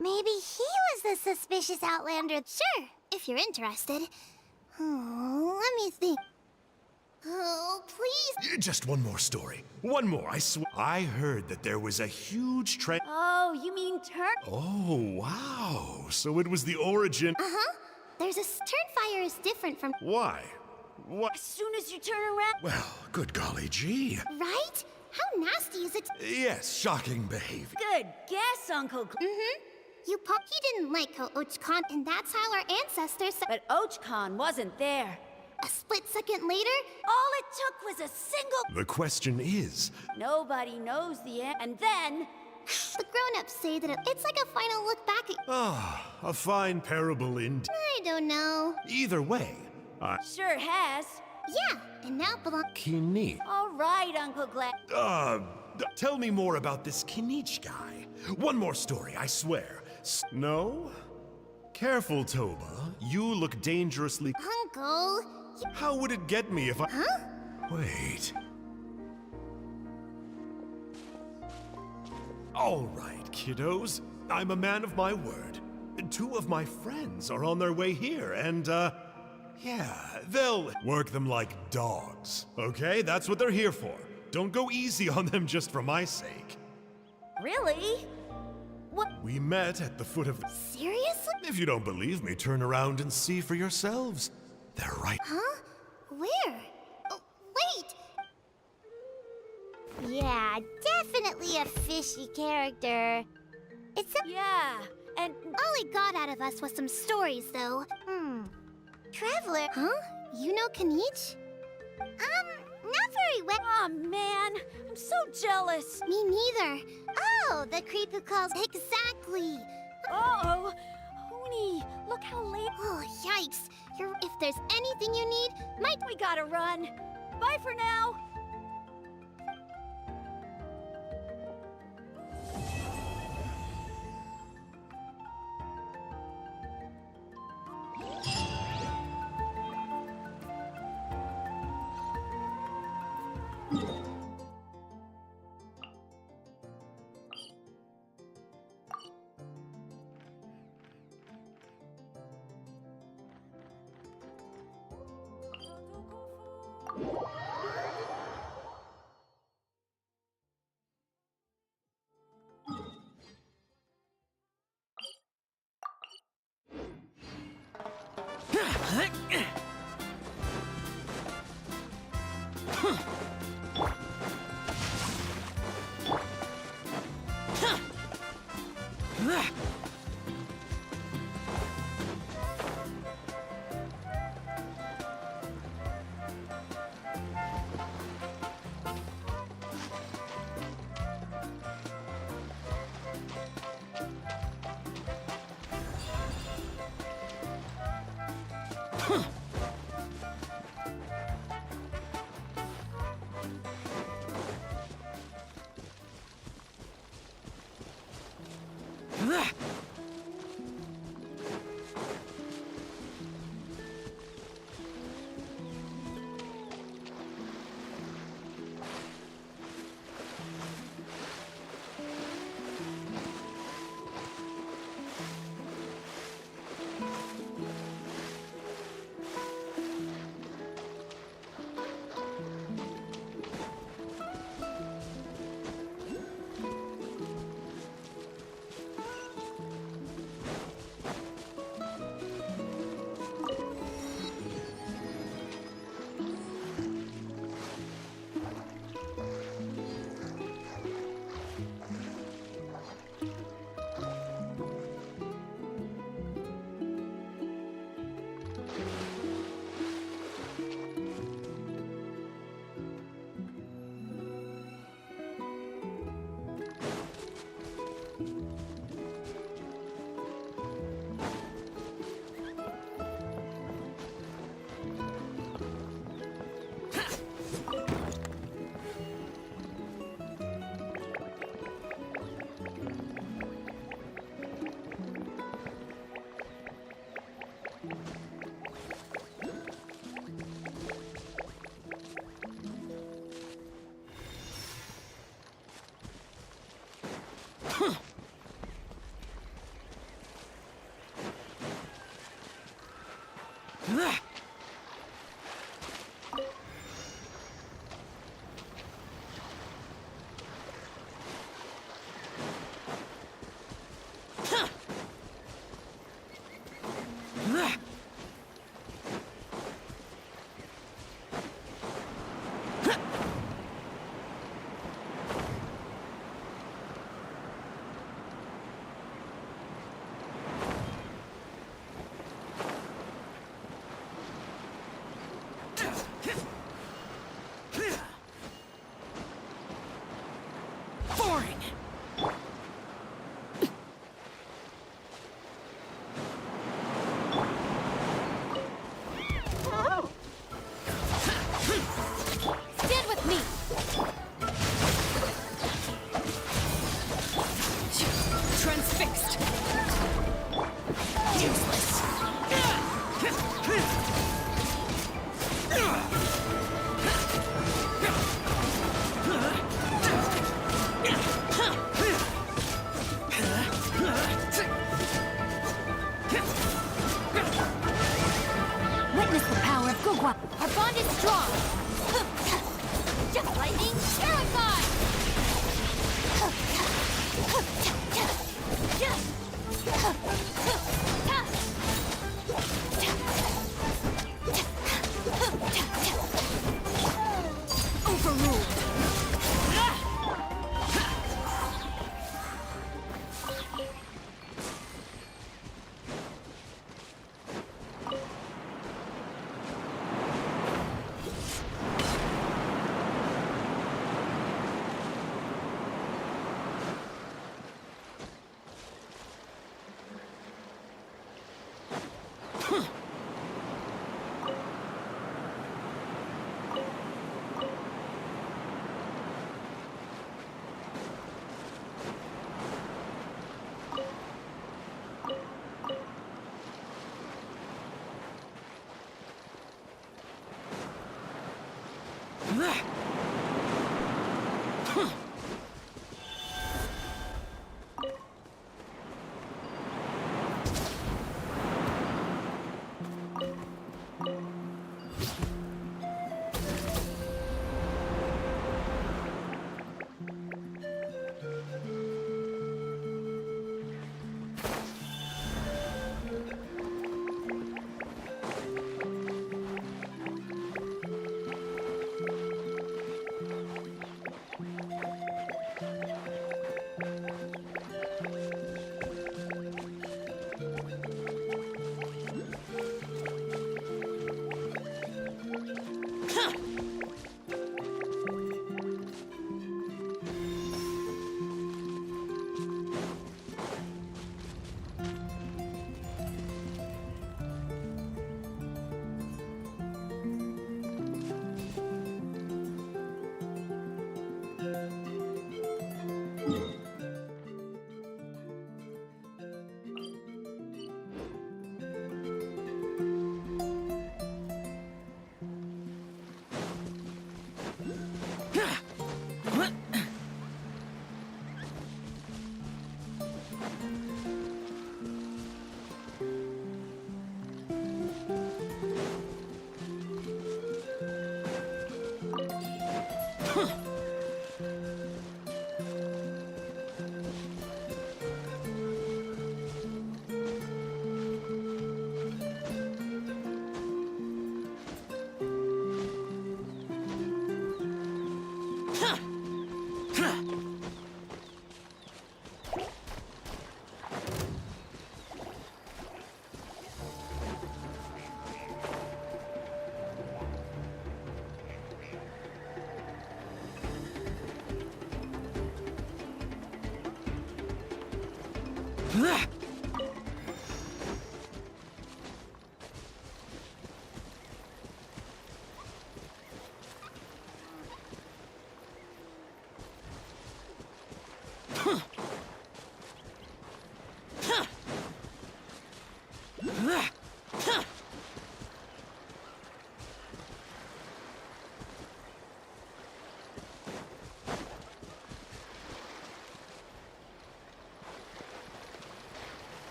Maybe he was the suspicious outlander. Sure, if you're interested. Oh, let me think. Oh, please. Just one more story. One more, I swear. I heard that there was a huge trend. Oh, you mean Turk? Oh, wow. So it was the origin. Uh-huh. There's a Turnfire is different from. Why? What? As soon as you turn around. Well, good golly gee. Right? How nasty is it? Yes, shocking behavior. Good guess, Uncle. He didn't like Ochkon, and that's how our ancestors. But Ochkon wasn't there. A split second later, all it took was a single. The question is. Nobody knows the end, and then. The grown-ups say that it's like a final look back at. Ah, a fine parable indeed. I don't know. Either way, Sure has. Yeah, and now belong. Kinich. All right, Uncle Glad. Tell me more about this Kinich guy. One more story, I swear. No? Careful, Toba. You look dangerously. Uncle. How would it get me if I. Huh? Wait. All right, kiddos. I'm a man of my word. 2 of my friends are on their way here, and, yeah, they'll work them like dogs. Okay? That's what they're here for. Don't go easy on them just for my sake. Really? What? We met at the foot of the... Seriously? If you don't believe me, turn around and see for yourselves. They're right... Huh? Where? Oh, wait! Yeah, definitely a fishy character. It's a... Yeah, and... All he got out of us was some stories, though. Traveler... Huh? You know Kinich? Not very well. Aw, man. I'm so jealous. Me neither. Oh, the creep who calls... Exactly! Uh-oh. Hoonie, look how late... Oh, yikes. If there's anything you need, We gotta run. Bye for now.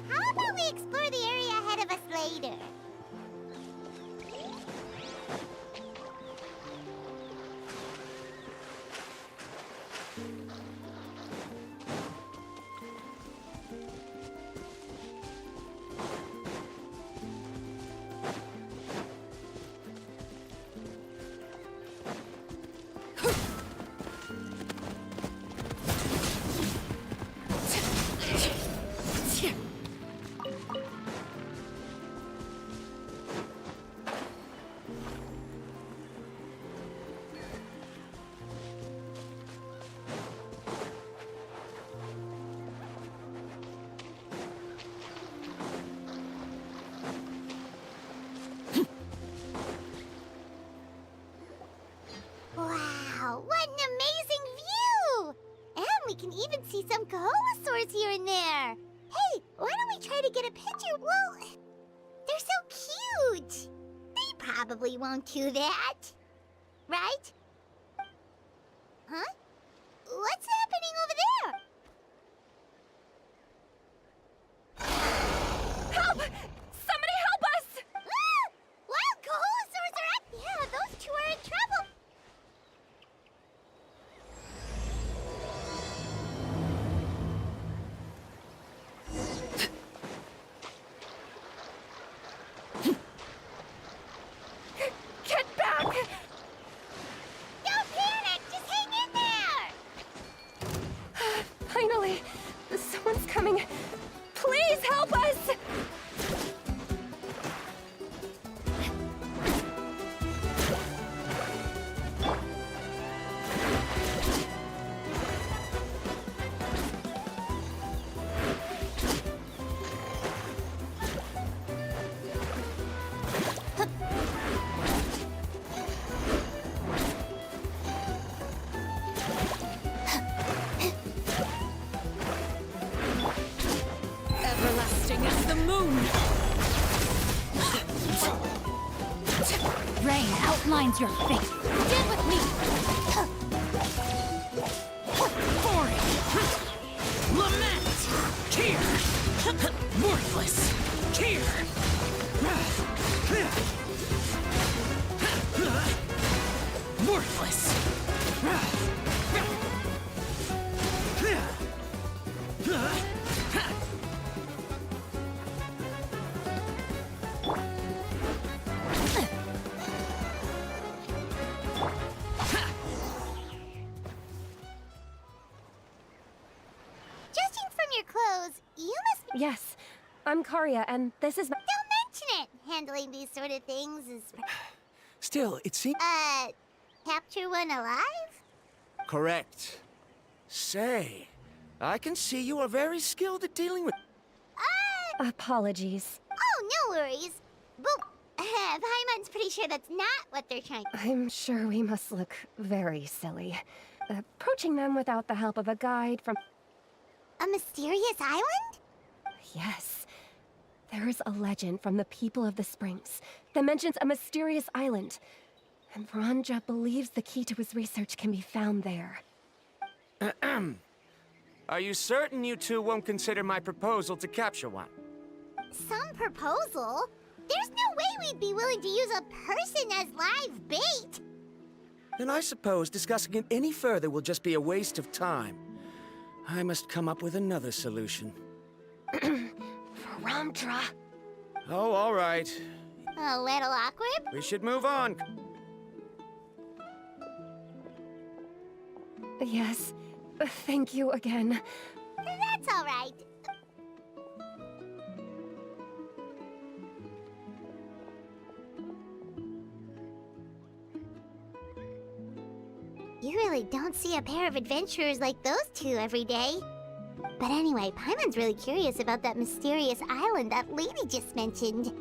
How about we explore the area ahead of us later? Wow, what an amazing view! And we can even see some Kaholosaurs here and there. Hey, why don't we try to get a picture? Well, they're so cute. They probably won't do that. Right? Huh? What's happening over there? Help! Somebody help us! Ah! Wild Kaholosaurs are Yeah, those two are in trouble. Get back! Don't panic! Just hang in there! Finally! Someone's coming. Please help us! Everlasting as the moon! Rain outlines your fate. Stand with me! Lament! Here! Worthless! Here! Worthless! Judging from your clothes, you must be... Yes, I'm Karya, and this is my... Don't mention it! Handling these sort of things is... Still, it seems... Capture one alive? Correct. Say, I can see you are very skilled at dealing with... Apologies. Oh, no worries. But Paimon's pretty sure that's not what they're trying. I'm sure we must look very silly. Approaching them without the help of a guide from... A mysterious island? Yes. There's a legend from the people of the Springs that mentions a mysterious island. And Vranja believes the key to his research can be found there. Are you certain you two won't consider my proposal to capture one? Some proposal? There's no way we'd be willing to use a person as live bait! Then I suppose discussing it any further will just be a waste of time. I must come up with another solution. Vranja. Oh, all right. A little awkward? We should move on. Yes. Thank you again. That's all right. You really don't see a pair of adventurers like those two every day. But anyway, Paimon's really curious about that mysterious island that lady just mentioned.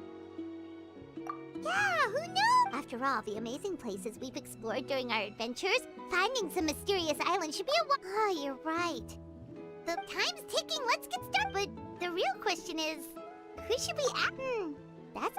Yeah, who knew? After all, the amazing places we've explored during our adventures, finding some mysterious island should be a Oh, you're right. The time's ticking, let's get started. But the real question is, who should we act? That's...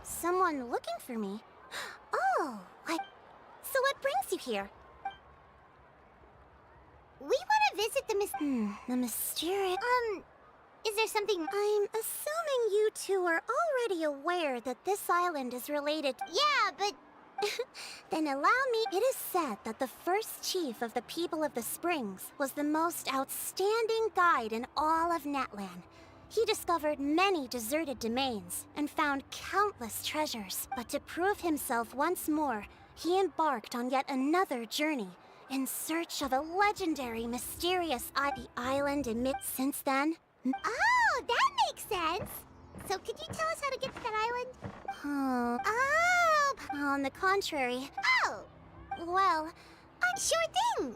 Someone looking for me? Oh, so what brings you here? We want to visit the mysterious... is there something... I'm assuming you two are already aware that this island is related... Yeah, but... Then allow me... It is said that the first chief of the people of the Springs was the most outstanding guide in all of Natlan. He discovered many deserted domains and found countless treasures. But to prove himself once more, he embarked on yet another journey in search of a legendary, mysterious the island emits since then. Oh, that makes sense! So could you tell us how to get to that island? On the contrary. Oh! Well, sure thing!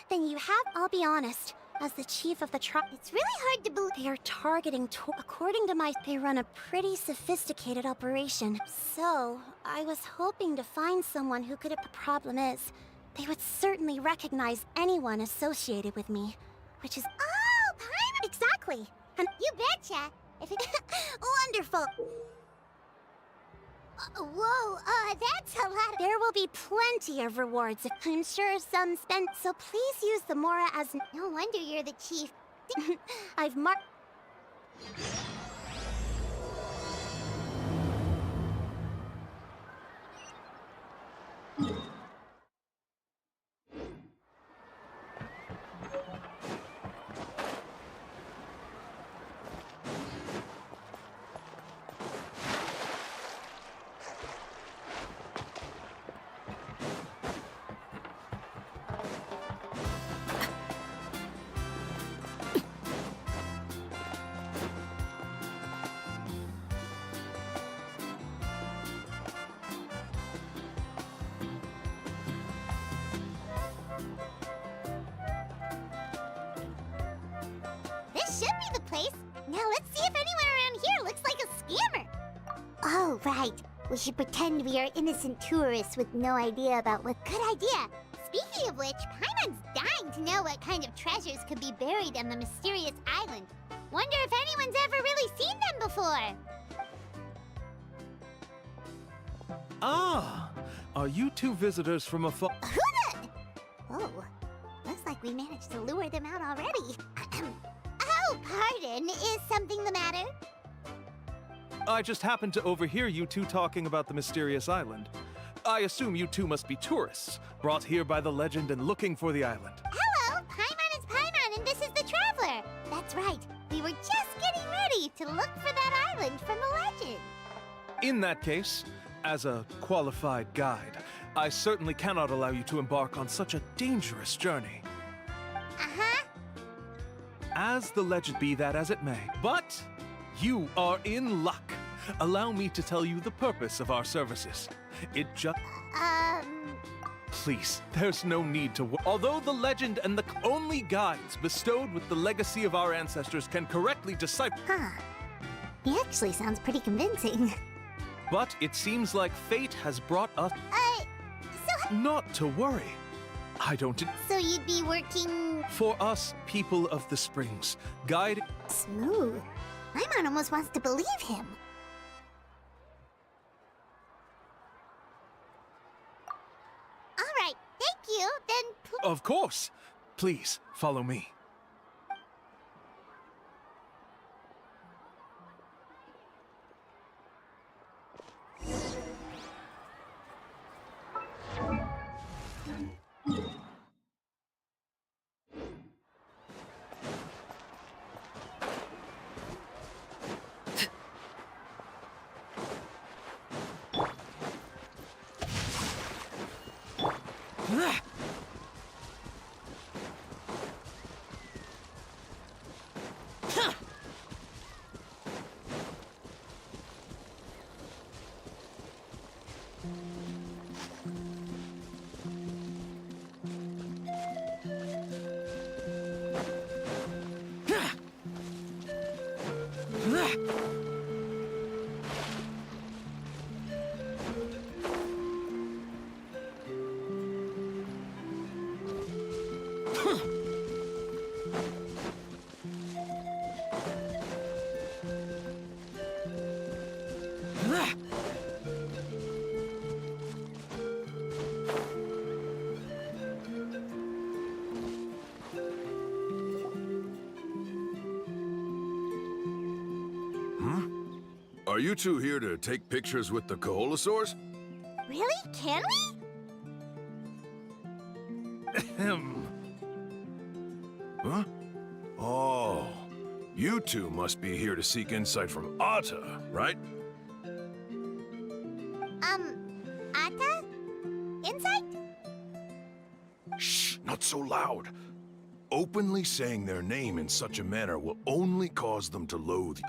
Then you have... I'll be honest. As the chief of the tribe, it's really hard to believe they are targeting according to they run a pretty sophisticated operation. So, I was hoping to find someone who could... The problem is, they would certainly recognize anyone associated with me. Which is... Oh, Paimon! Exactly! And you betcha! If it... Wonderful! Whoa, that's a lot. There will be plenty of rewards. I'm sure some spent, so please use the Mora as... No wonder you're the chief. I've marked... This should be the place. Now let's see if anyone around here looks like a scammer. Oh, right. We should pretend we are innocent tourists with no idea about what... Good idea! Speaking of which, Paimon's dying to know what kind of treasures could be buried on the mysterious island. Wonder if anyone's ever really seen them before. Ah! Are you two visitors from afar? Oh, looks like we managed to lure them out already. Oh, pardon. Is something the matter? I just happened to overhear you two talking about the mysterious island. I assume you two must be tourists, brought here by the legend and looking for the island. Hello, Paimon is Paimon, and this is the Traveler. That's right. We were just getting ready to look for that island from the legend. In that case, as a qualified guide, I certainly cannot allow you to embark on such a dangerous journey. Uh-huh. As the legend be that as it may, but you are in luck. Allow me to tell you the purpose of our services. It just... Please, there's no need to... Although the legend and the only guides bestowed with the legacy of our ancestors can correctly decipher... Huh. He actually sounds pretty convincing. But it seems like fate has brought us... Not to worry. I don't... So you'd be working... For us, people of the Springs, guide... Smooth. Paimon almost wants to believe him. All right, thank you. Then... Of course. Please, follow me. Are you two here to take pictures with the Koholosaurs? Really? Can we? Huh? Oh, you two must be here to seek insight from Atta, right? Atta? Insight? Shh, not so loud. Openly saying their name in such a manner will only cause them to loathe you.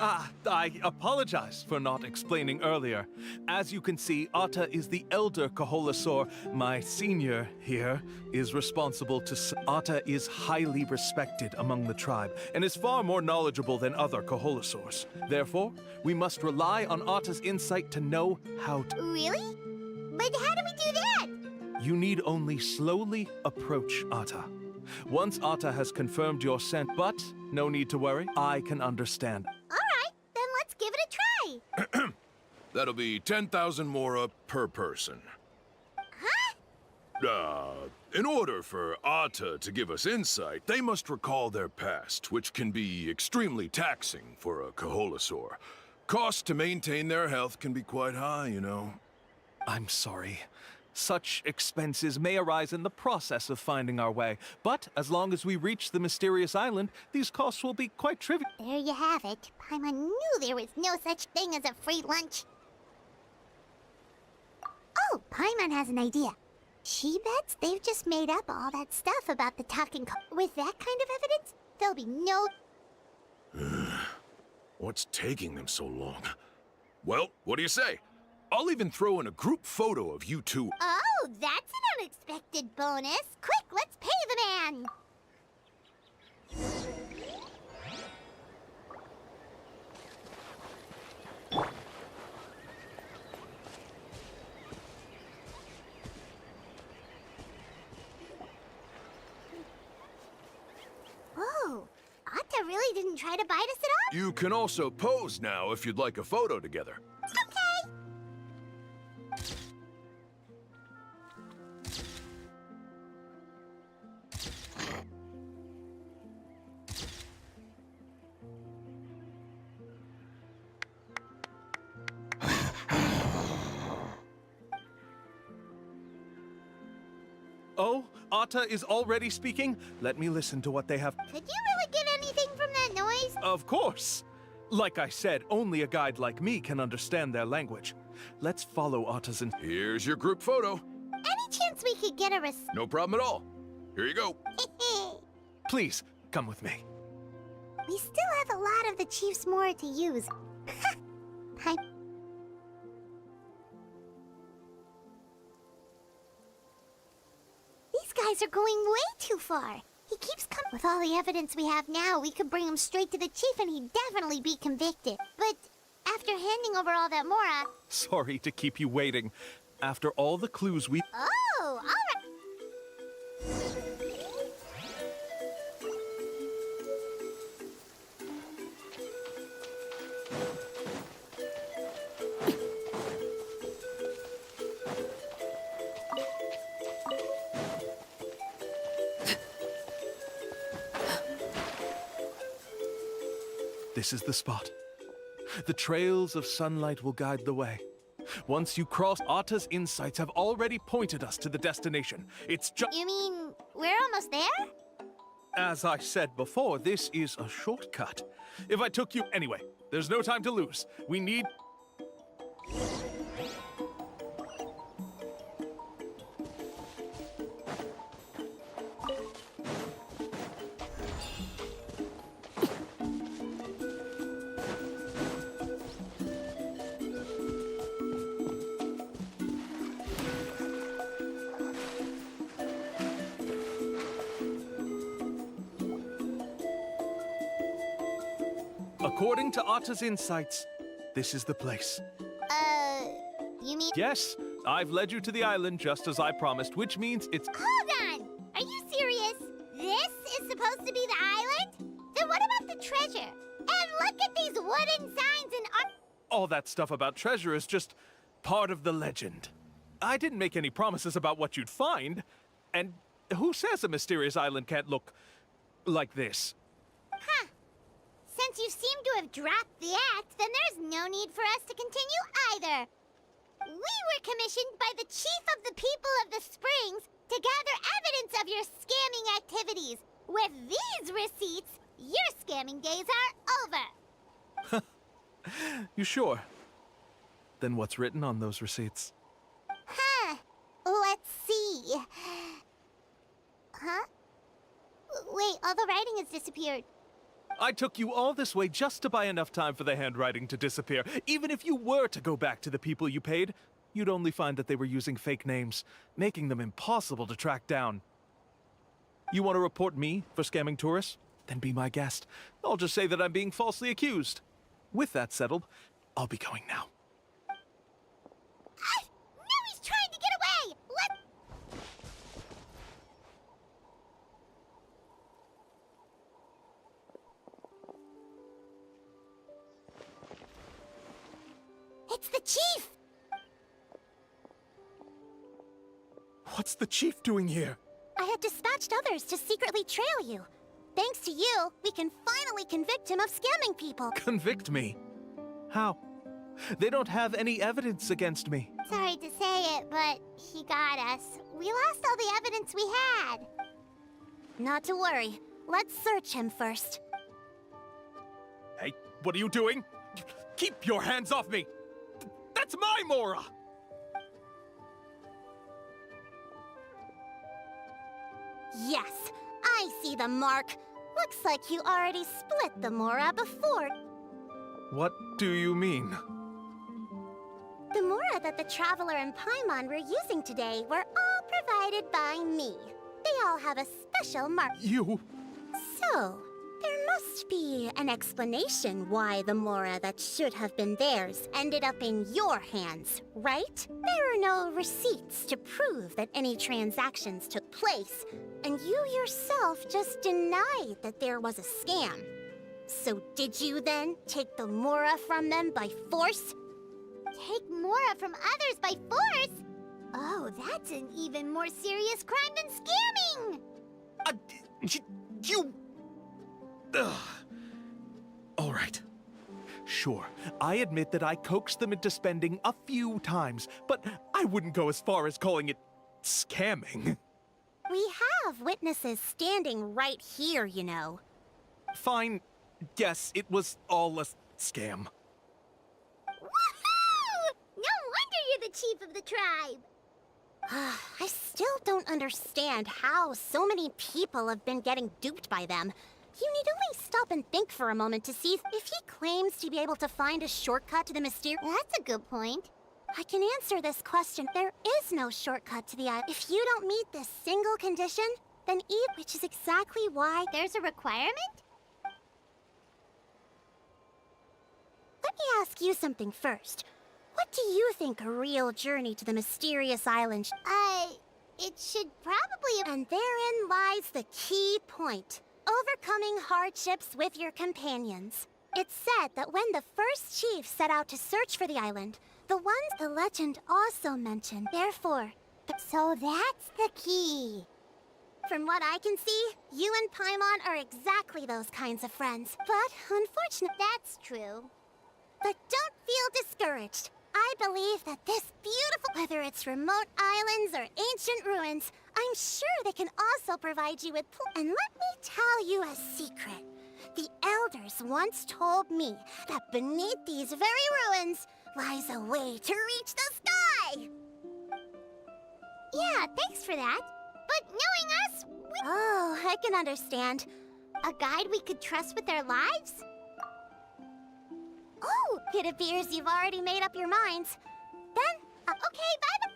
I apologize for not explaining earlier. As you can see, Atta is the elder Koholosaur. My senior here is responsible to... Atta is highly respected among the tribe and is far more knowledgeable than other Koholosaurs. Therefore, we must rely on Atta's insight to know how to... Really? But how do we do that? You need only slowly approach Atta. Once Atta has confirmed your scent, but no need to worry, I can understand. All right, then let's give it a try. That'll be 10,000 mora per person. Huh? In order for Atta to give us insight, they must recall their past, which can be extremely taxing for a Koholosaur. Cost to maintain their health can be quite high, you know. I'm sorry. Such expenses may arise in the process of finding our way, but as long as we reach the mysterious island, these costs will be quite trivial. There you have it. Paimon knew there was no such thing as a free lunch. Oh, Paimon has an idea. She bets they've just made up all that stuff about the talking With that kind of evidence, there'll be no... What's taking them so long? Well, what do you say? I'll even throw in a group photo of you two. Oh, that's an unexpected bonus. Quick, let's pay the man. really didn't try to bite us at all? You can also pose now if you'd like a photo together. Okay. Oh, Atta is already speaking? Let me listen to what they have. Could you really get anything from that noise? Of course! Like I said, only a guide like me can understand their language. Let's follow Atta's in. Here's your group photo. Any chance we could get a No problem at all. Here you go. Please, come with me. We still have a lot of the Chief's Mora to use. Hi. These guys are going way too far. He keeps coming. With all the evidence we have now, we could bring him straight to the chief and he'd definitely be convicted. But after handing over all that Mora... Sorry to keep you waiting. After all the clues we... Oh, all right. This is the spot. The trails of sunlight will guide the way. Once you cross, Atta's insights have already pointed us to the destination. It's just... You mean we're almost there? As I said before, this is a shortcut. If I took you... Anyway, there's no time to lose. We need... According to Atta's insights, this is the place. You mean... Yes, I've led you to the island just as I promised, which means it's... Hold on! Are you serious? This is supposed to be the island? Then what about the treasure? And look at these wooden signs and art... All that stuff about treasure is just part of the legend. I didn't make any promises about what you'd find. And who says a mysterious island can't look like this? Huh. Since you seem to have dropped the act, then there's no need for us to continue either. We were commissioned by the Chief of the People of the Springs to gather evidence of your scamming activities. With these receipts, your scamming days are over. You sure? Then what's written on those receipts? Huh. Let's see. Huh? Wait, all the writing has disappeared. I took you all this way just to buy enough time for the handwriting to disappear. Even if you were to go back to the people you paid, you'd only find that they were using fake names, making them impossible to track down. You want to report me for scamming tourists? Then be my guest. I'll just say that I'm being falsely accused. With that settled, I'll be going now. No, he's trying to get away! It's the chief! What's the chief doing here? I had dispatched others to secretly trail you. Thanks to you, we can finally convict him of scamming people. Convict me? How? They don't have any evidence against me. Sorry to say it, but he got us. We lost all the evidence we had. Not to worry. Let's search him first. Hey, what are you doing? Keep your hands off me! That's my Mora! Yes, I see the mark. Looks like you already split the Mora before. What do you mean? The Mora that the Traveler and Paimon were using today were all provided by me. They all have a special mark. You... So, there must be an explanation why the Mora that should have been theirs ended up in your hands, right? There are no receipts to prove that any transactions took place, and you yourself just denied that there was a scam. So did you then take the Mora from them by force? Take Mora from others by force? Oh, that's an even more serious crime than scamming! You... Ugh. All right. Sure, I admit that I coaxed them into spending a few times, but I wouldn't go as far as calling it scamming. We have witnesses standing right here, you know. Fine. Yes, it was all a scam. Woohoo! No wonder you're the chief of the tribe! I still don't understand how so many people have been getting duped by them. You need only stop and think for a moment to see if he claims to be able to find a shortcut to the mysterious... That's a good point. I can answer this question. There is no shortcut to the island. If you don't meet this single condition, then Eve, which is exactly why... There's a requirement? Let me ask you something first. What do you think a real journey to the mysterious island... it should probably... And therein lies the key point. Overcoming hardships with your companions. It's said that when the first chief set out to search for the island, the ones the legend also mentioned. Therefore, so that's the key. From what I can see, you and Paimon are exactly those kinds of friends. But unfortunately, that's true. But don't feel discouraged. I believe that this beautiful, whether it's remote islands or ancient ruins, I'm sure they can also provide you with and let me tell you a secret. The elders once told me that beneath these very ruins lies a way to reach the sky. Yeah, thanks for that. But knowing us, Oh, I can understand. A guide we could trust with our lives? Oh, it appears you've already made up your minds. Then, okay, bye-bye.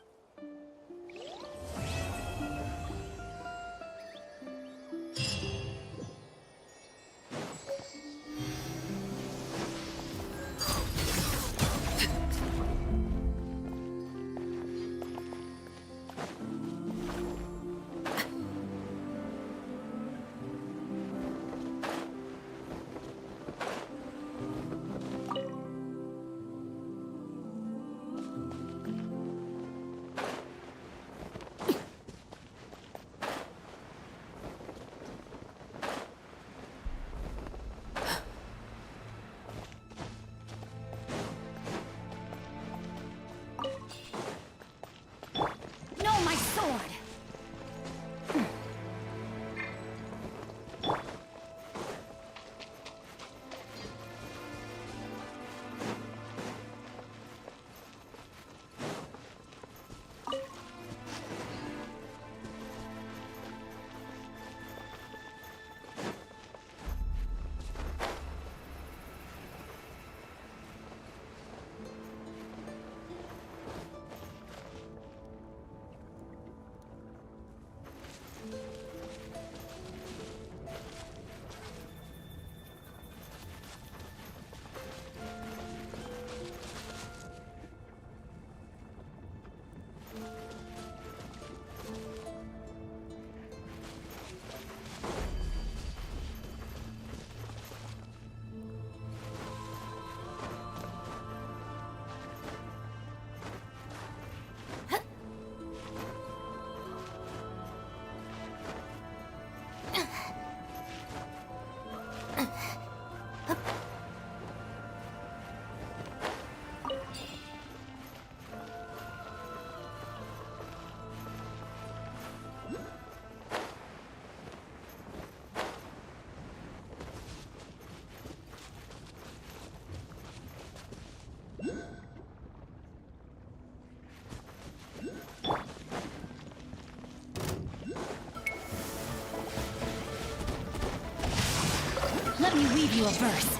Let me weave you a verse.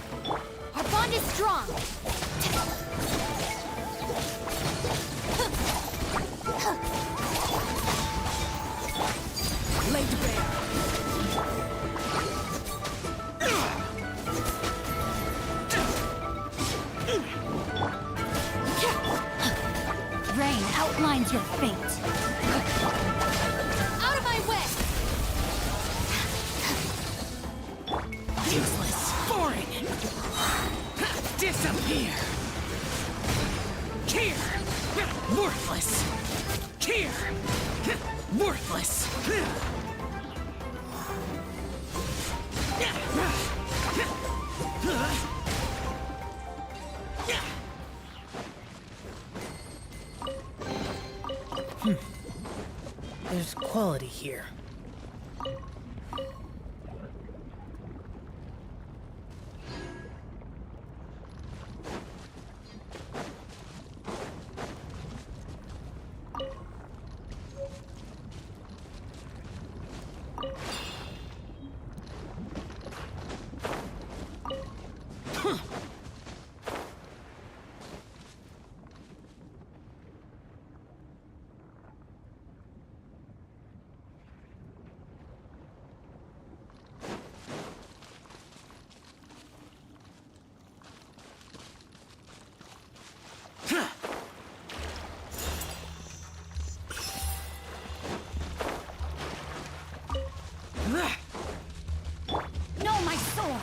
Our bond is strong. Laid bare. Rain outlines your fate. Out of my way! Useless. Boring. Here. Worthless. Here. Worthless. There's quality here. No, my sword!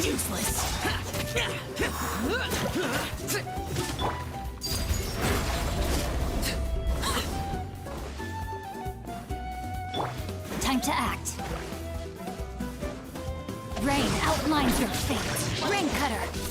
Useless. Time to act. Rain outlines your fate. Rain Cutter.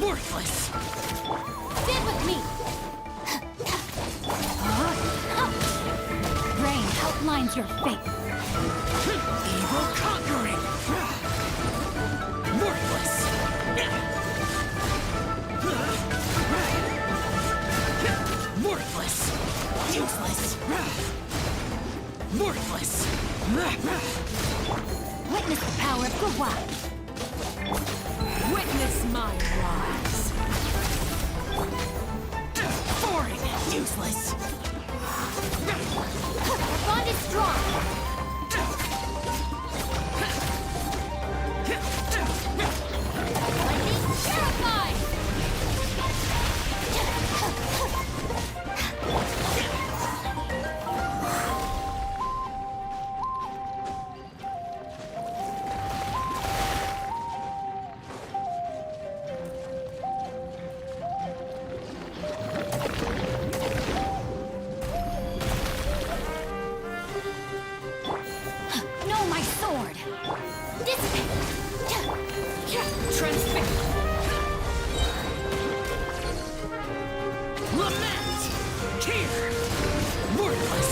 Worthless! Stand with me! Rain outlines your fate. Evil conquering! Worthless! Worthless! Useless! Worthless! Witness the power of Gawai. Witness my rise. Boring! Useless! The bond is strong. Lightning terrified. No, my sword. Dissipate. Transfix! Lament! Tear! Worthless!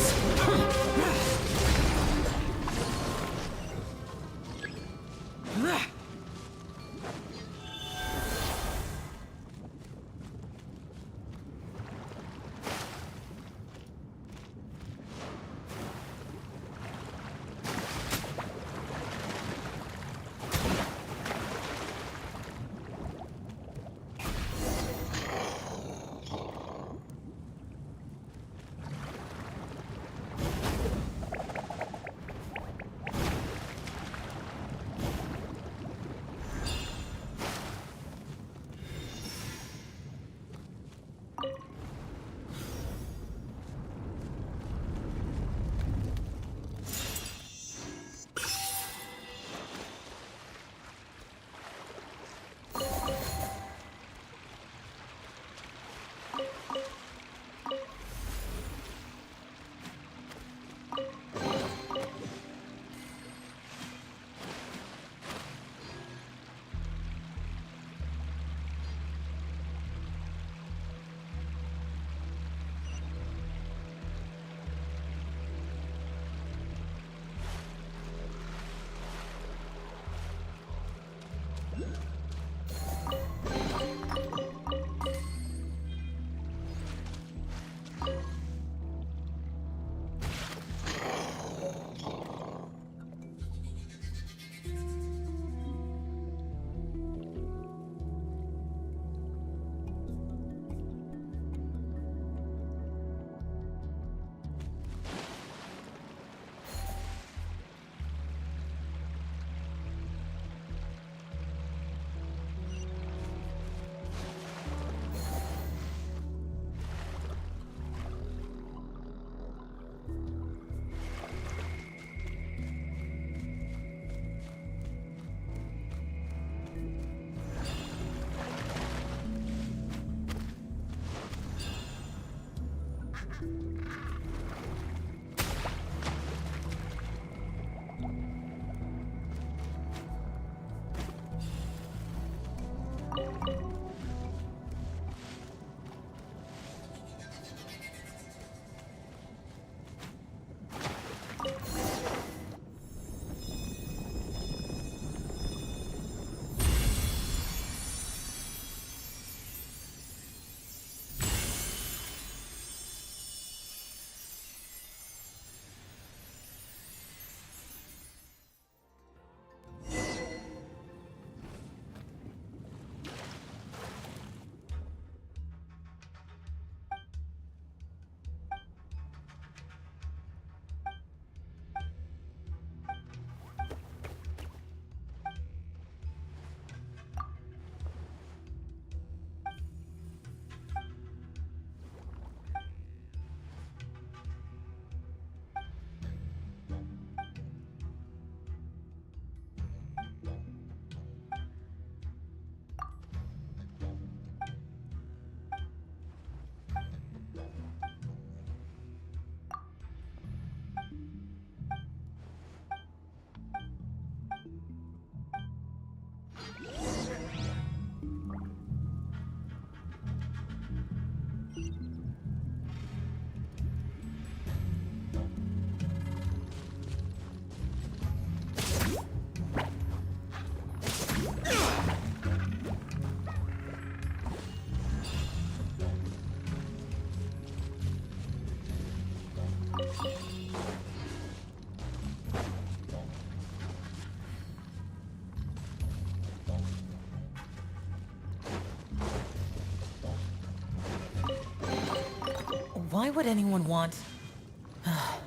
Why would anyone want...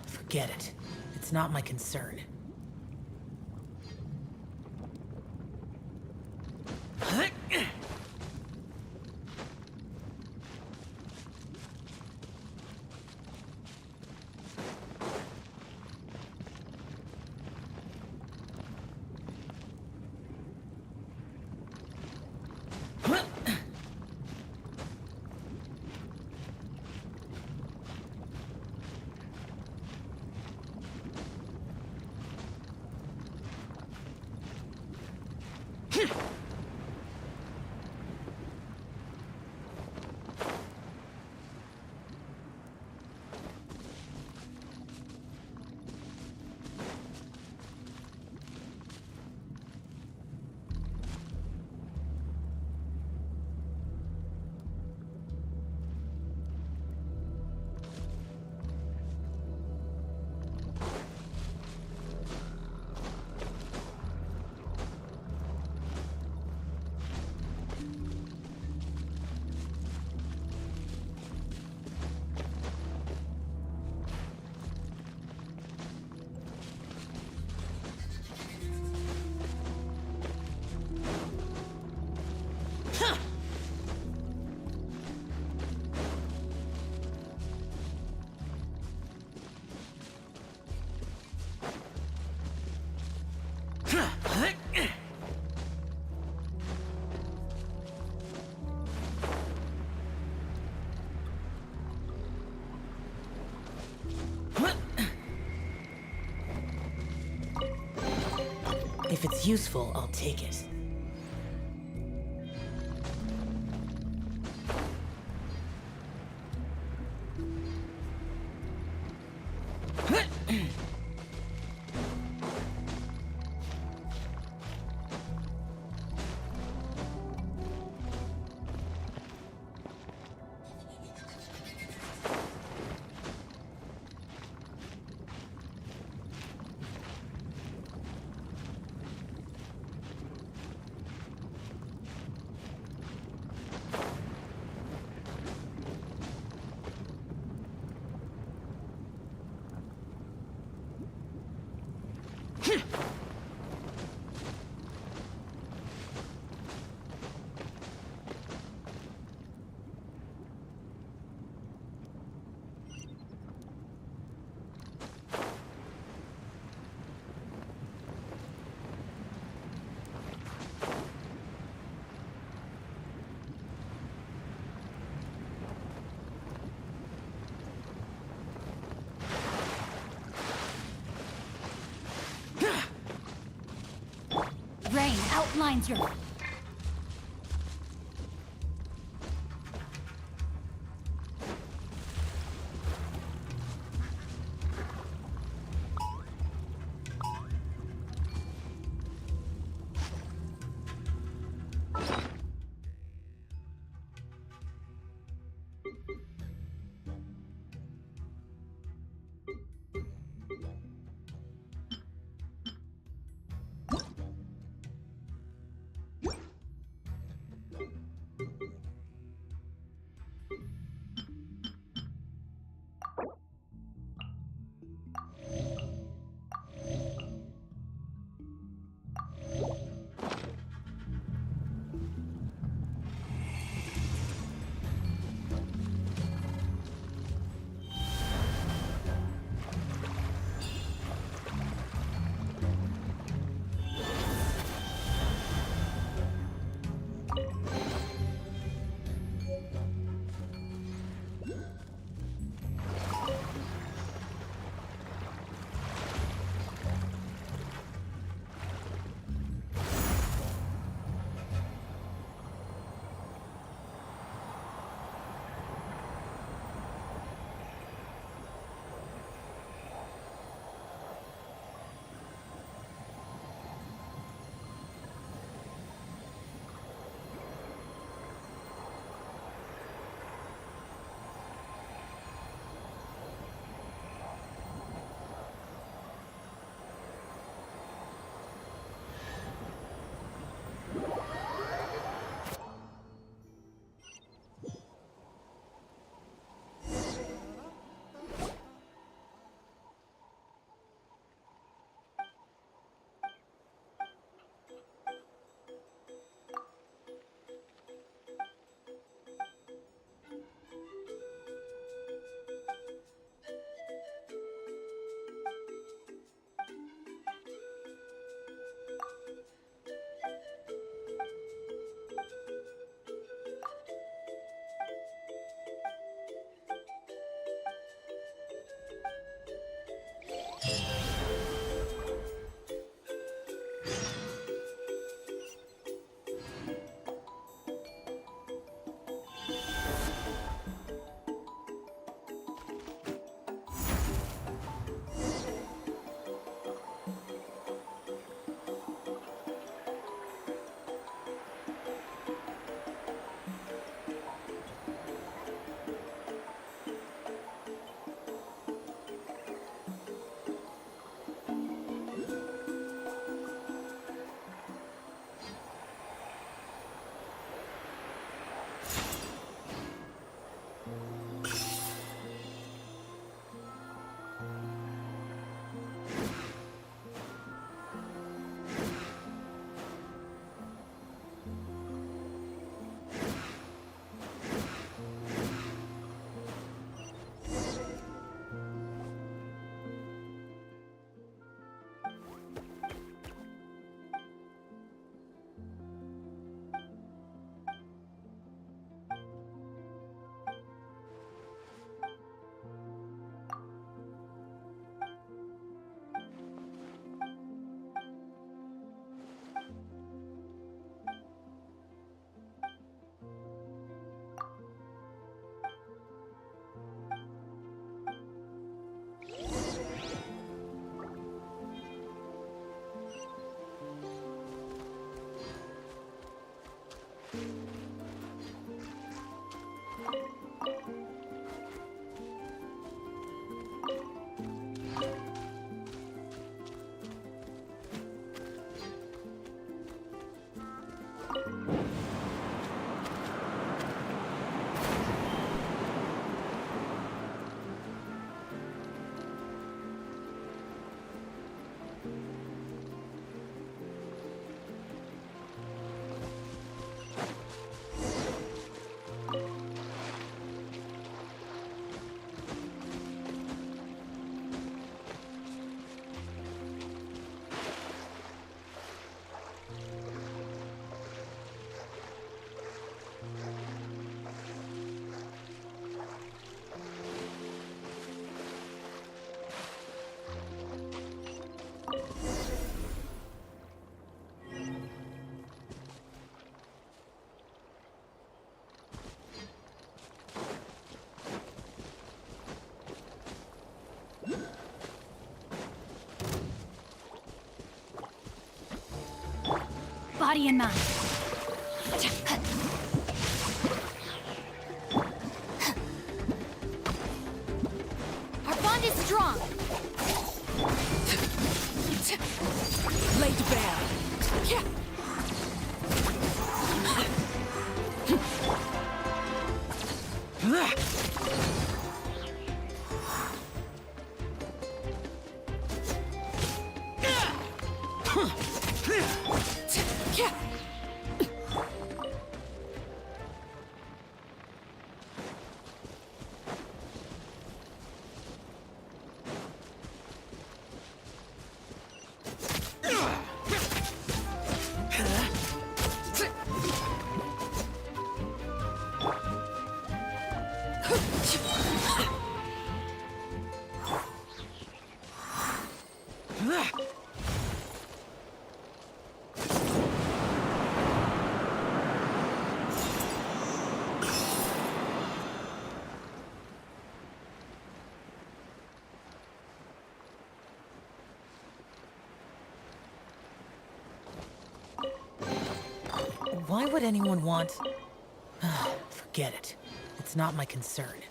Forget it. It's not my concern. If it's useful, I'll take it. Rain outlines your... Body and mind. Our bond is strong. Laid bare. Why would anyone want... Forget it. It's not my concern.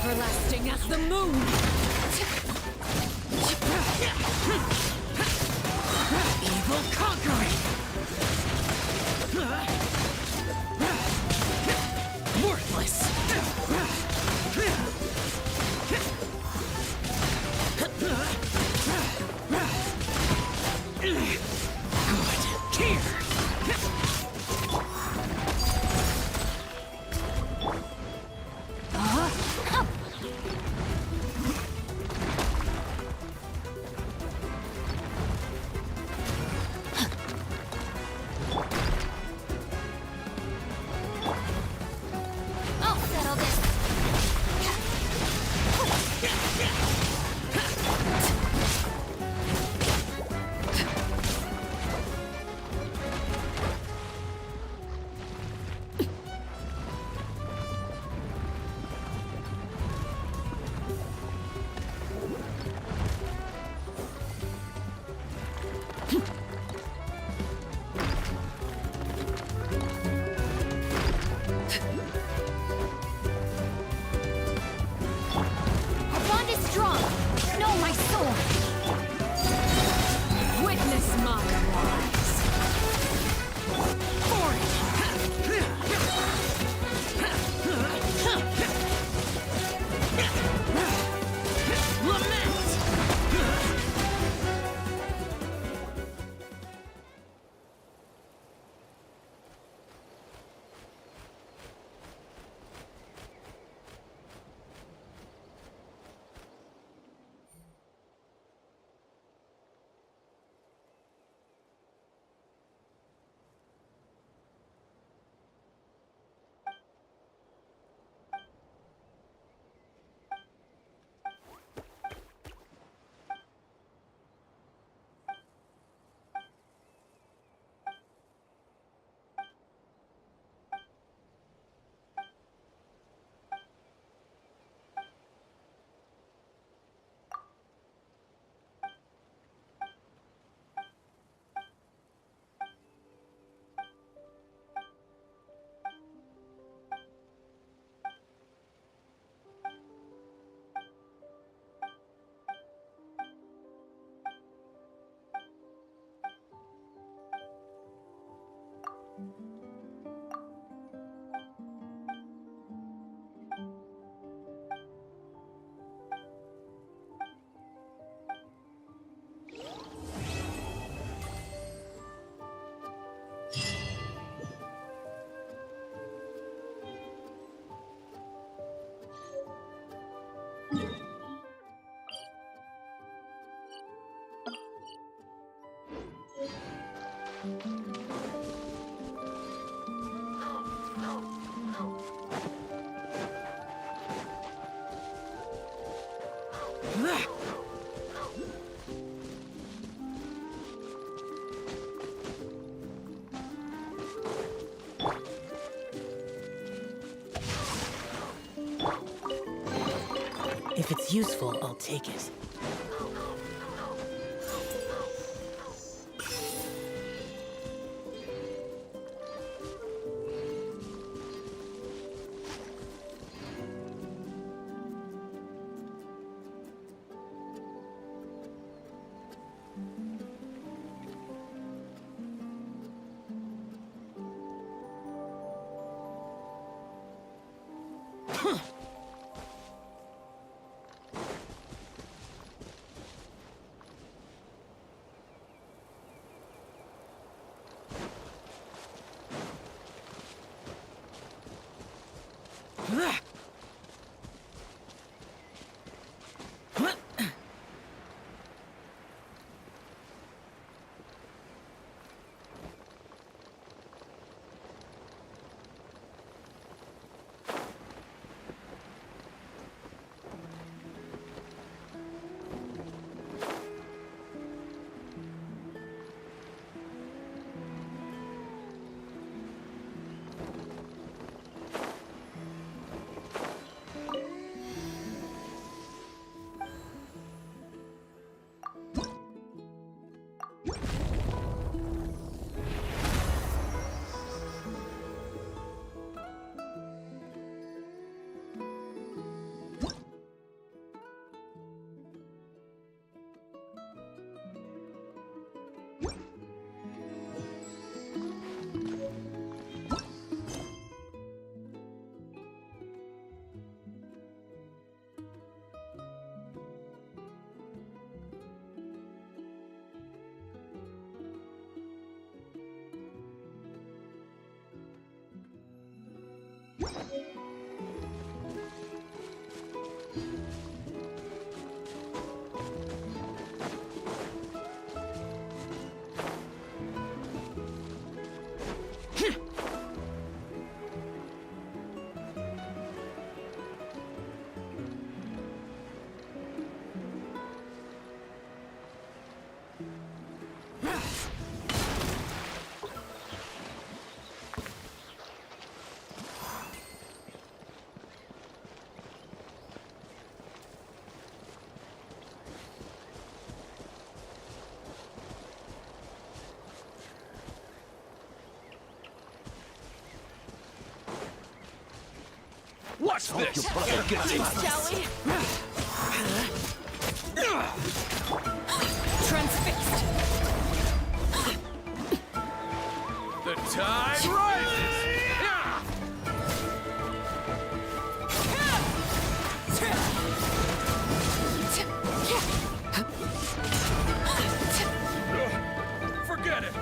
Everlasting as the moon! Evil conquering! Worthless! Good. Here! I'll settle this. Our bond is strong. Know my soul. Witness my wise. For it! Lament! If it's useful, I'll take it. Watch this! Shall we? Transfixed! The tide rises! Forget it!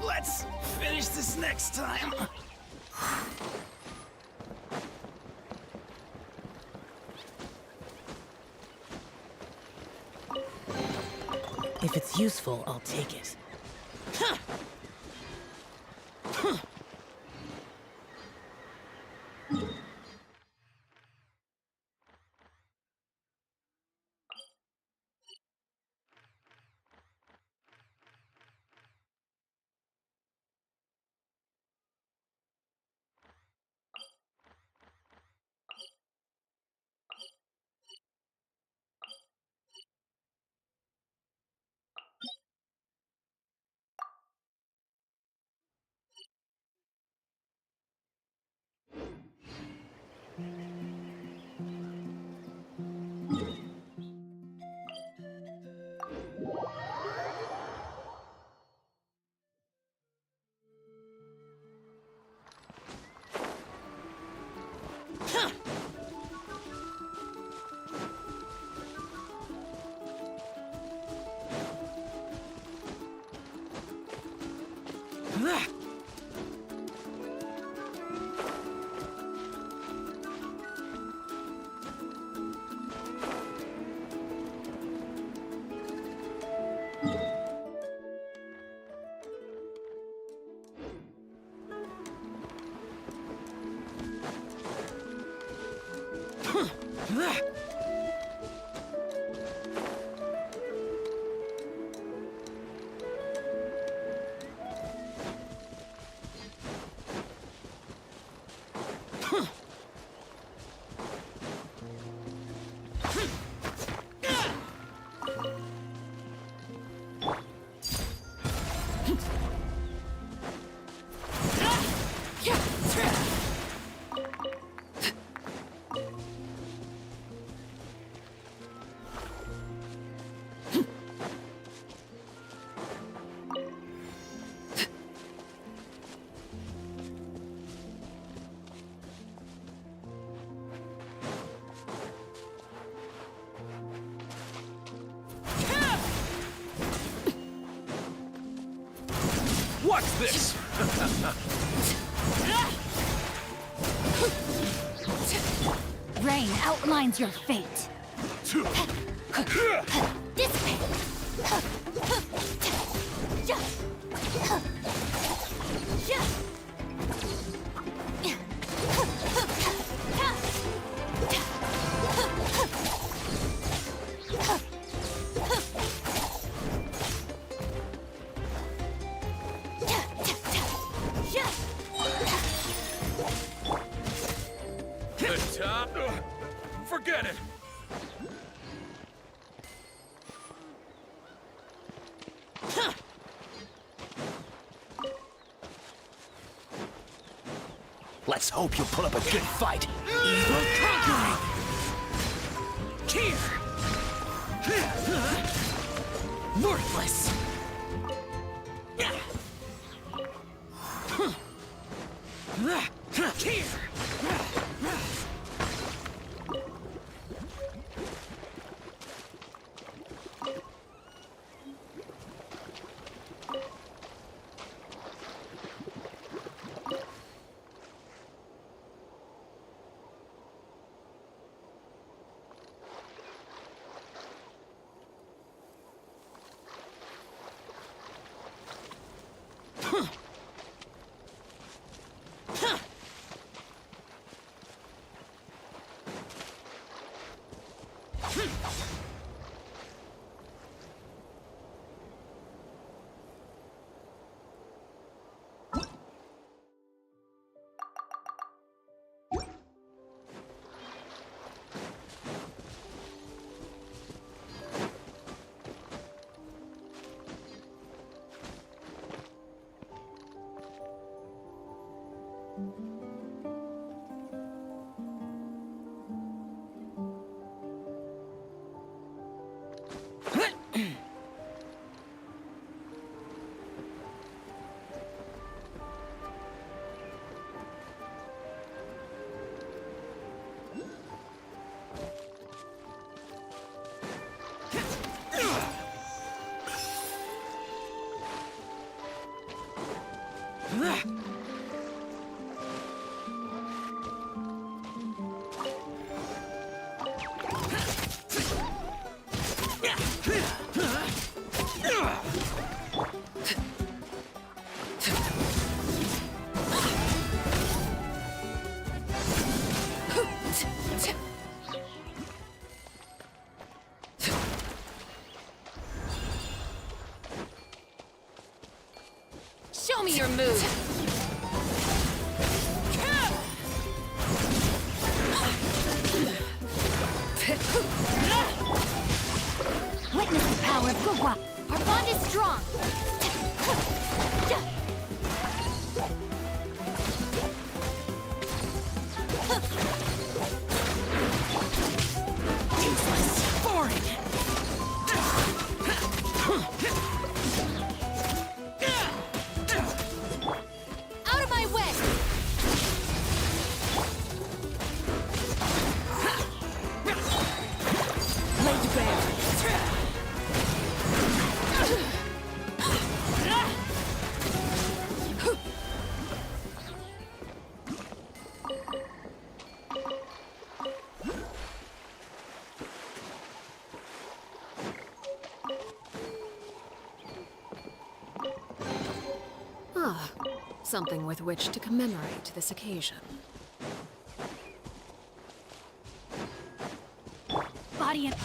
Let's finish this next time. If it's useful, I'll take it. What's this? Rain outlines your fate. This way. The top? Forget it. Let's hope you put up a good fight. Evil conquering! Here! Worthless! Here! Show me your move! Witness the power of Gugwa. Our bond is strong. Useless! Boring! Out of my way! Laid bare! Something with which to commemorate this occasion. Body and...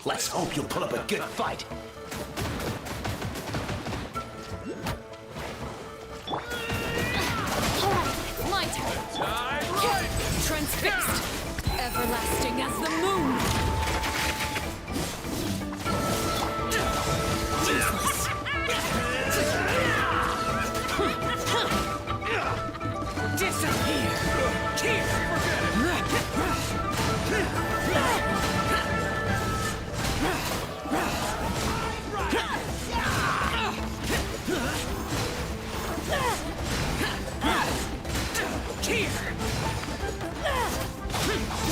Let's hope you'll put up a good fight. My turn. Transfixed. Everlasting as the moon. Useless. Disappear.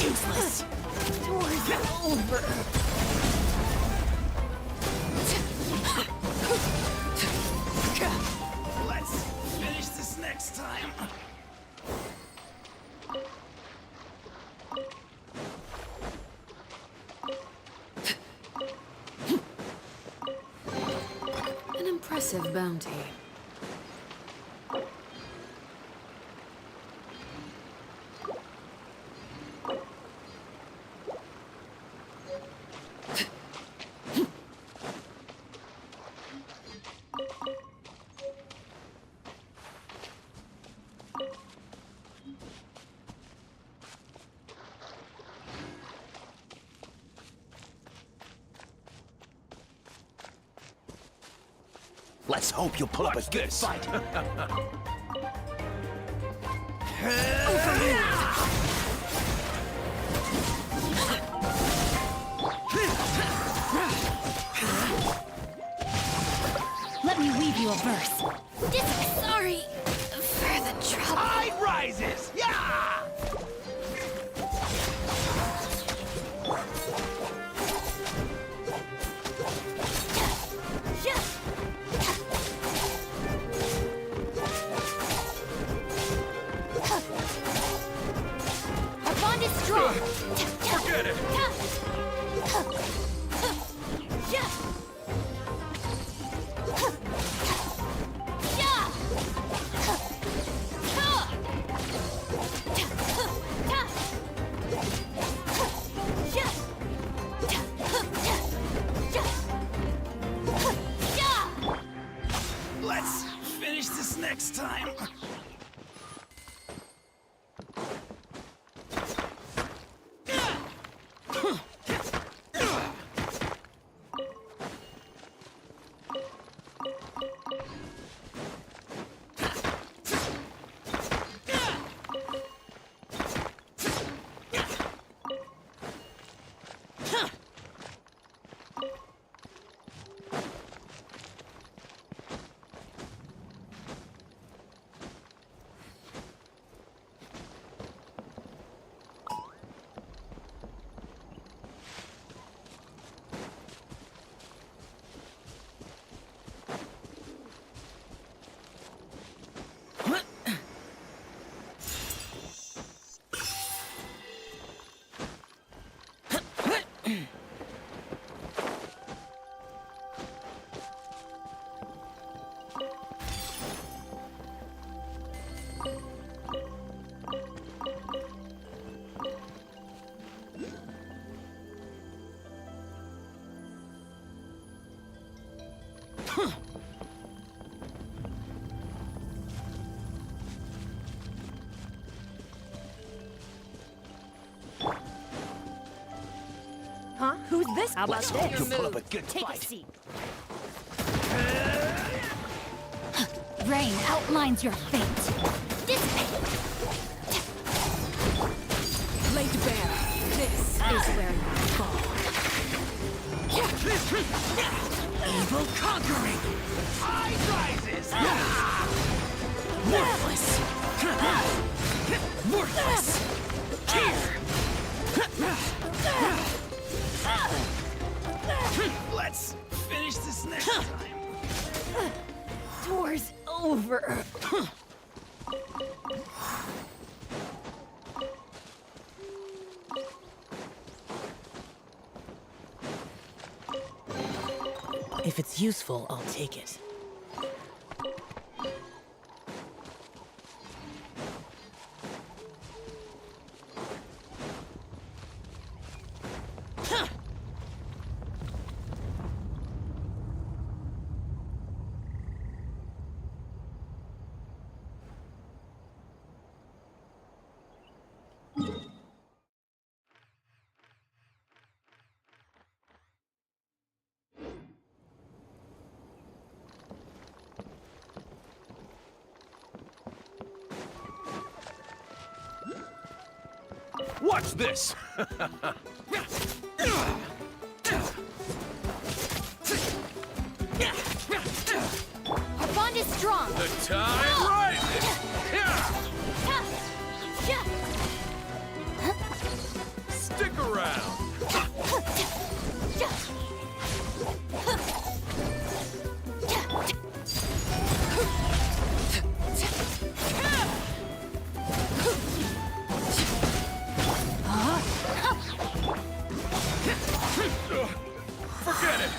Useless. Doors over. Let's finish this next time. An impressive bounty. Let's hope you'll pull up a good fight. Let me weave you a verse. Sorry for the trouble. Tide rises! Yeah! Our bond is strong. Forget it! Let's finish this next time. Who's this? How about Let's this? hope you put up a good Take a fight. seat. Rain outlines your fate. Dissipate. Laid bare. This is where you fall. Evil conquering! Tide rises! Worthless! Worthless! Here! Let's finish this next time. Tour's over. If it's useful, I'll take it. Watch this! Our bond is strong. The tide rises! Stick around! Forget it!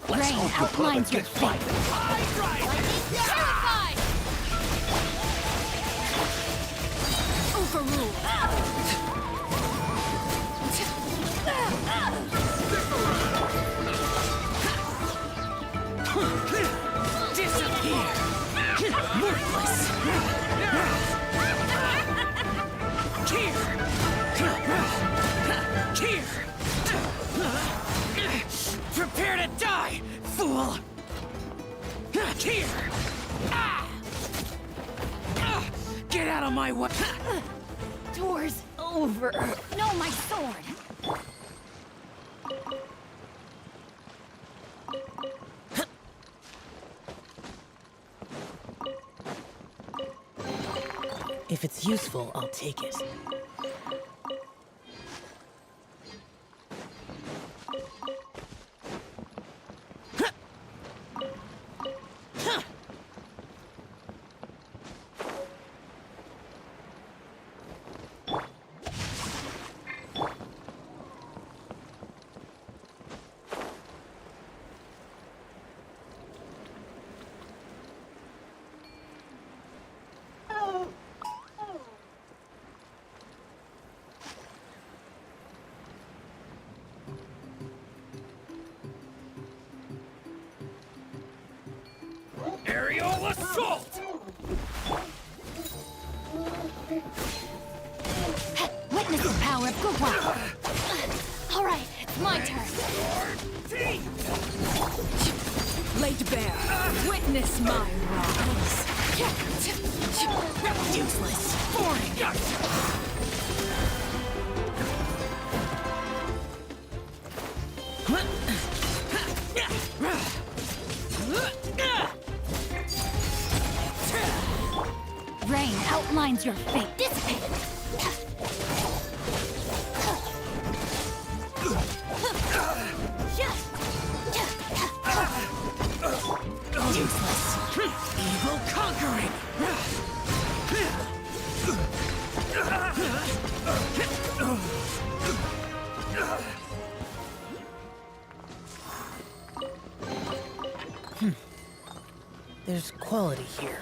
Rain outlines your fate. Terrified! Overruled. Disappear! Worthless! Here! Here! Prepare to die, fool! Here! Get out of my way! Tour's over. No, my sword. If it's useful, I'll take it. Witness my rise. Useless. Boring. Rain outlines your fate. Dissipate. Useless. Evil conquering. There's quality here.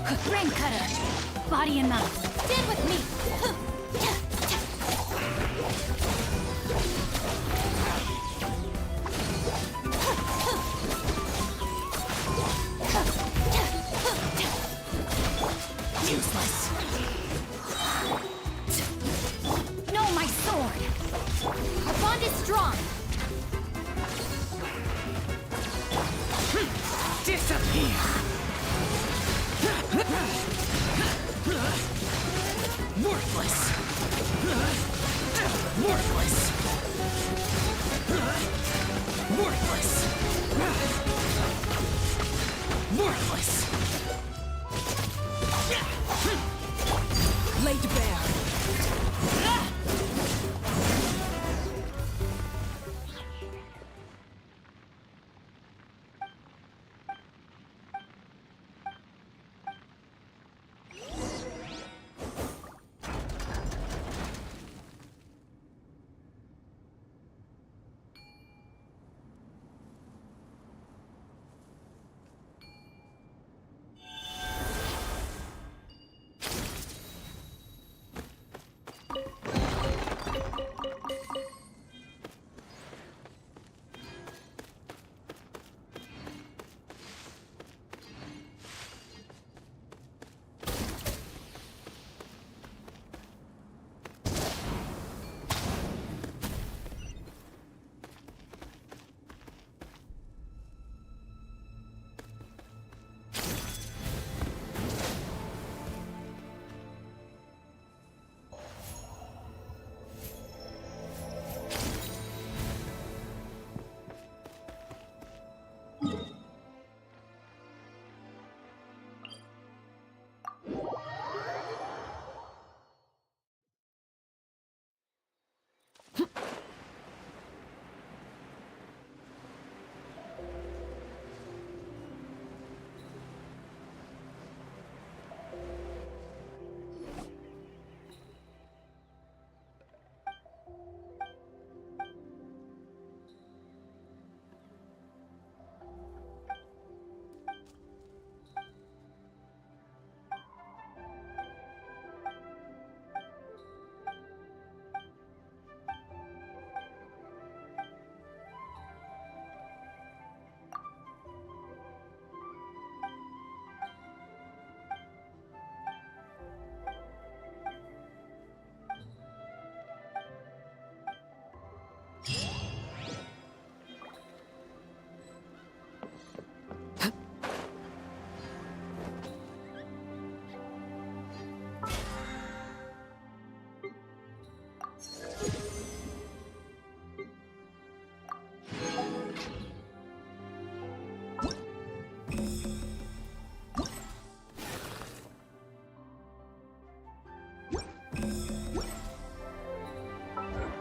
Brain cutter. Body and mind. Stand with me. Useless. No, my sword. Our bond is strong. Disappear! Worthless! Worthless! Worthless! Worthless! Laid bare.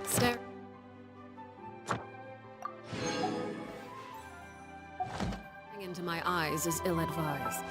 Staring into my eyes is ill-advised.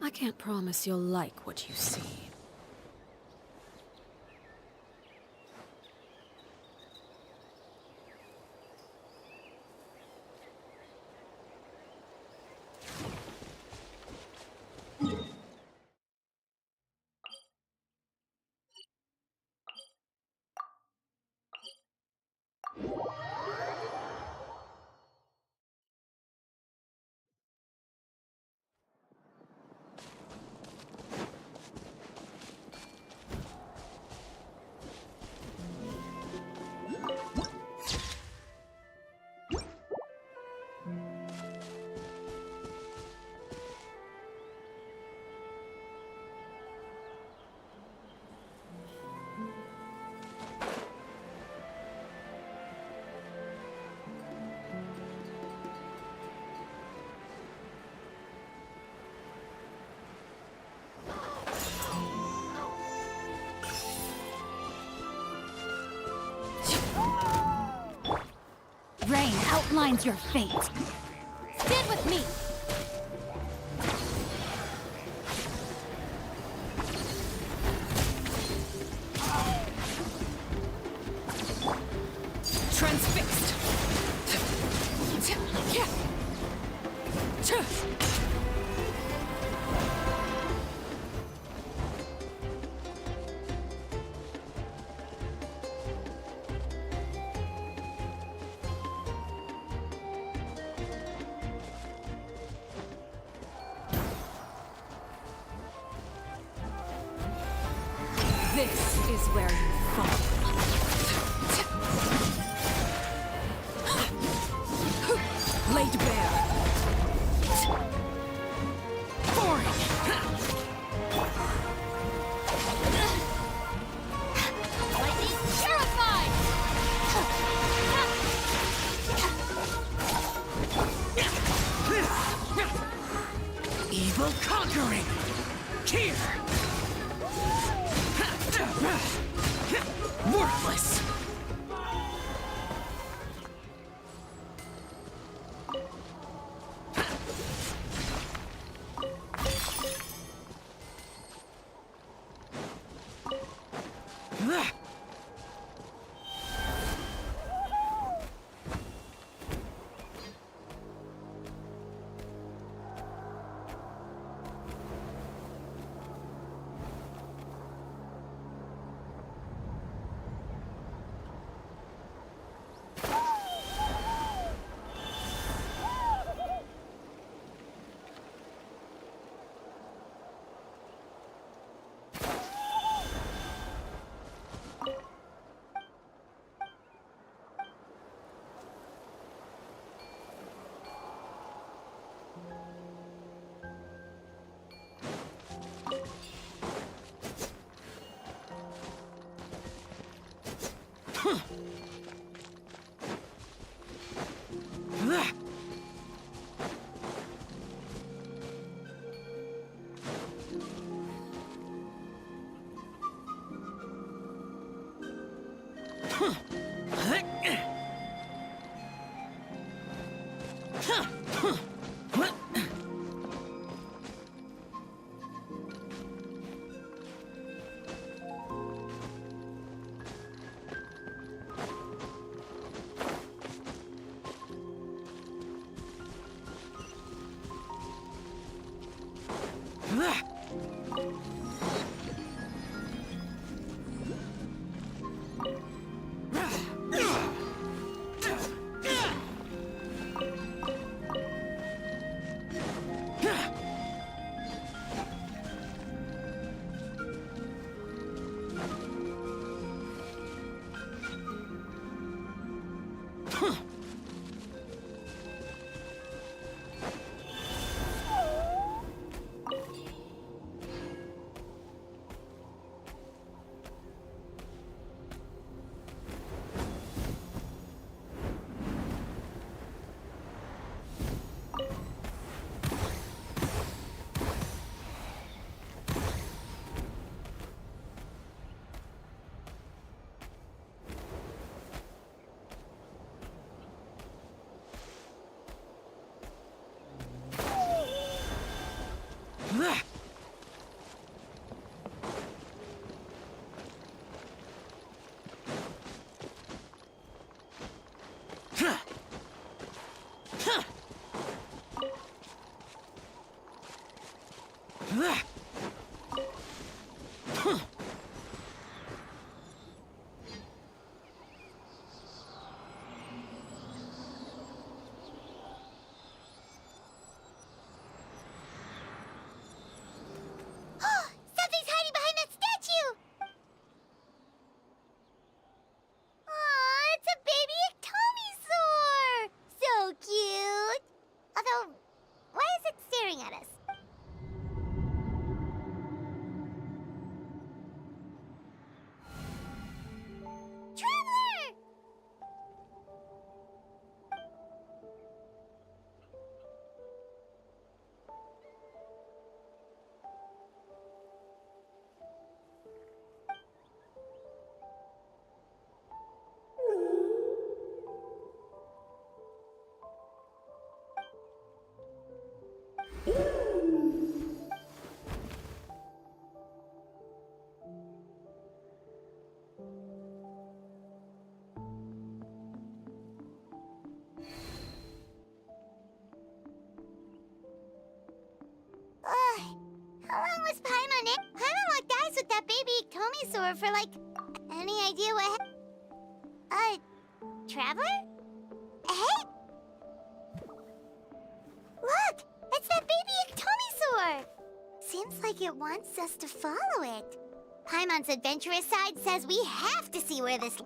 I can't promise you'll like what you see. outlines your fate. Stand with me! Transfixed! This is where you fall. Laid bare. Boring. Lightning purified. Evil conquering. Here. Worthless! Something's hiding behind that statue! Aw, it's a baby Ectomisaur! So cute! Although, why is it staring at us? Tommysaur for, like, any idea what Traveler? Hey! Look! It's that baby Tommysaur! Seems like it wants us to follow it. Paimon's adventurous side says we have to see where this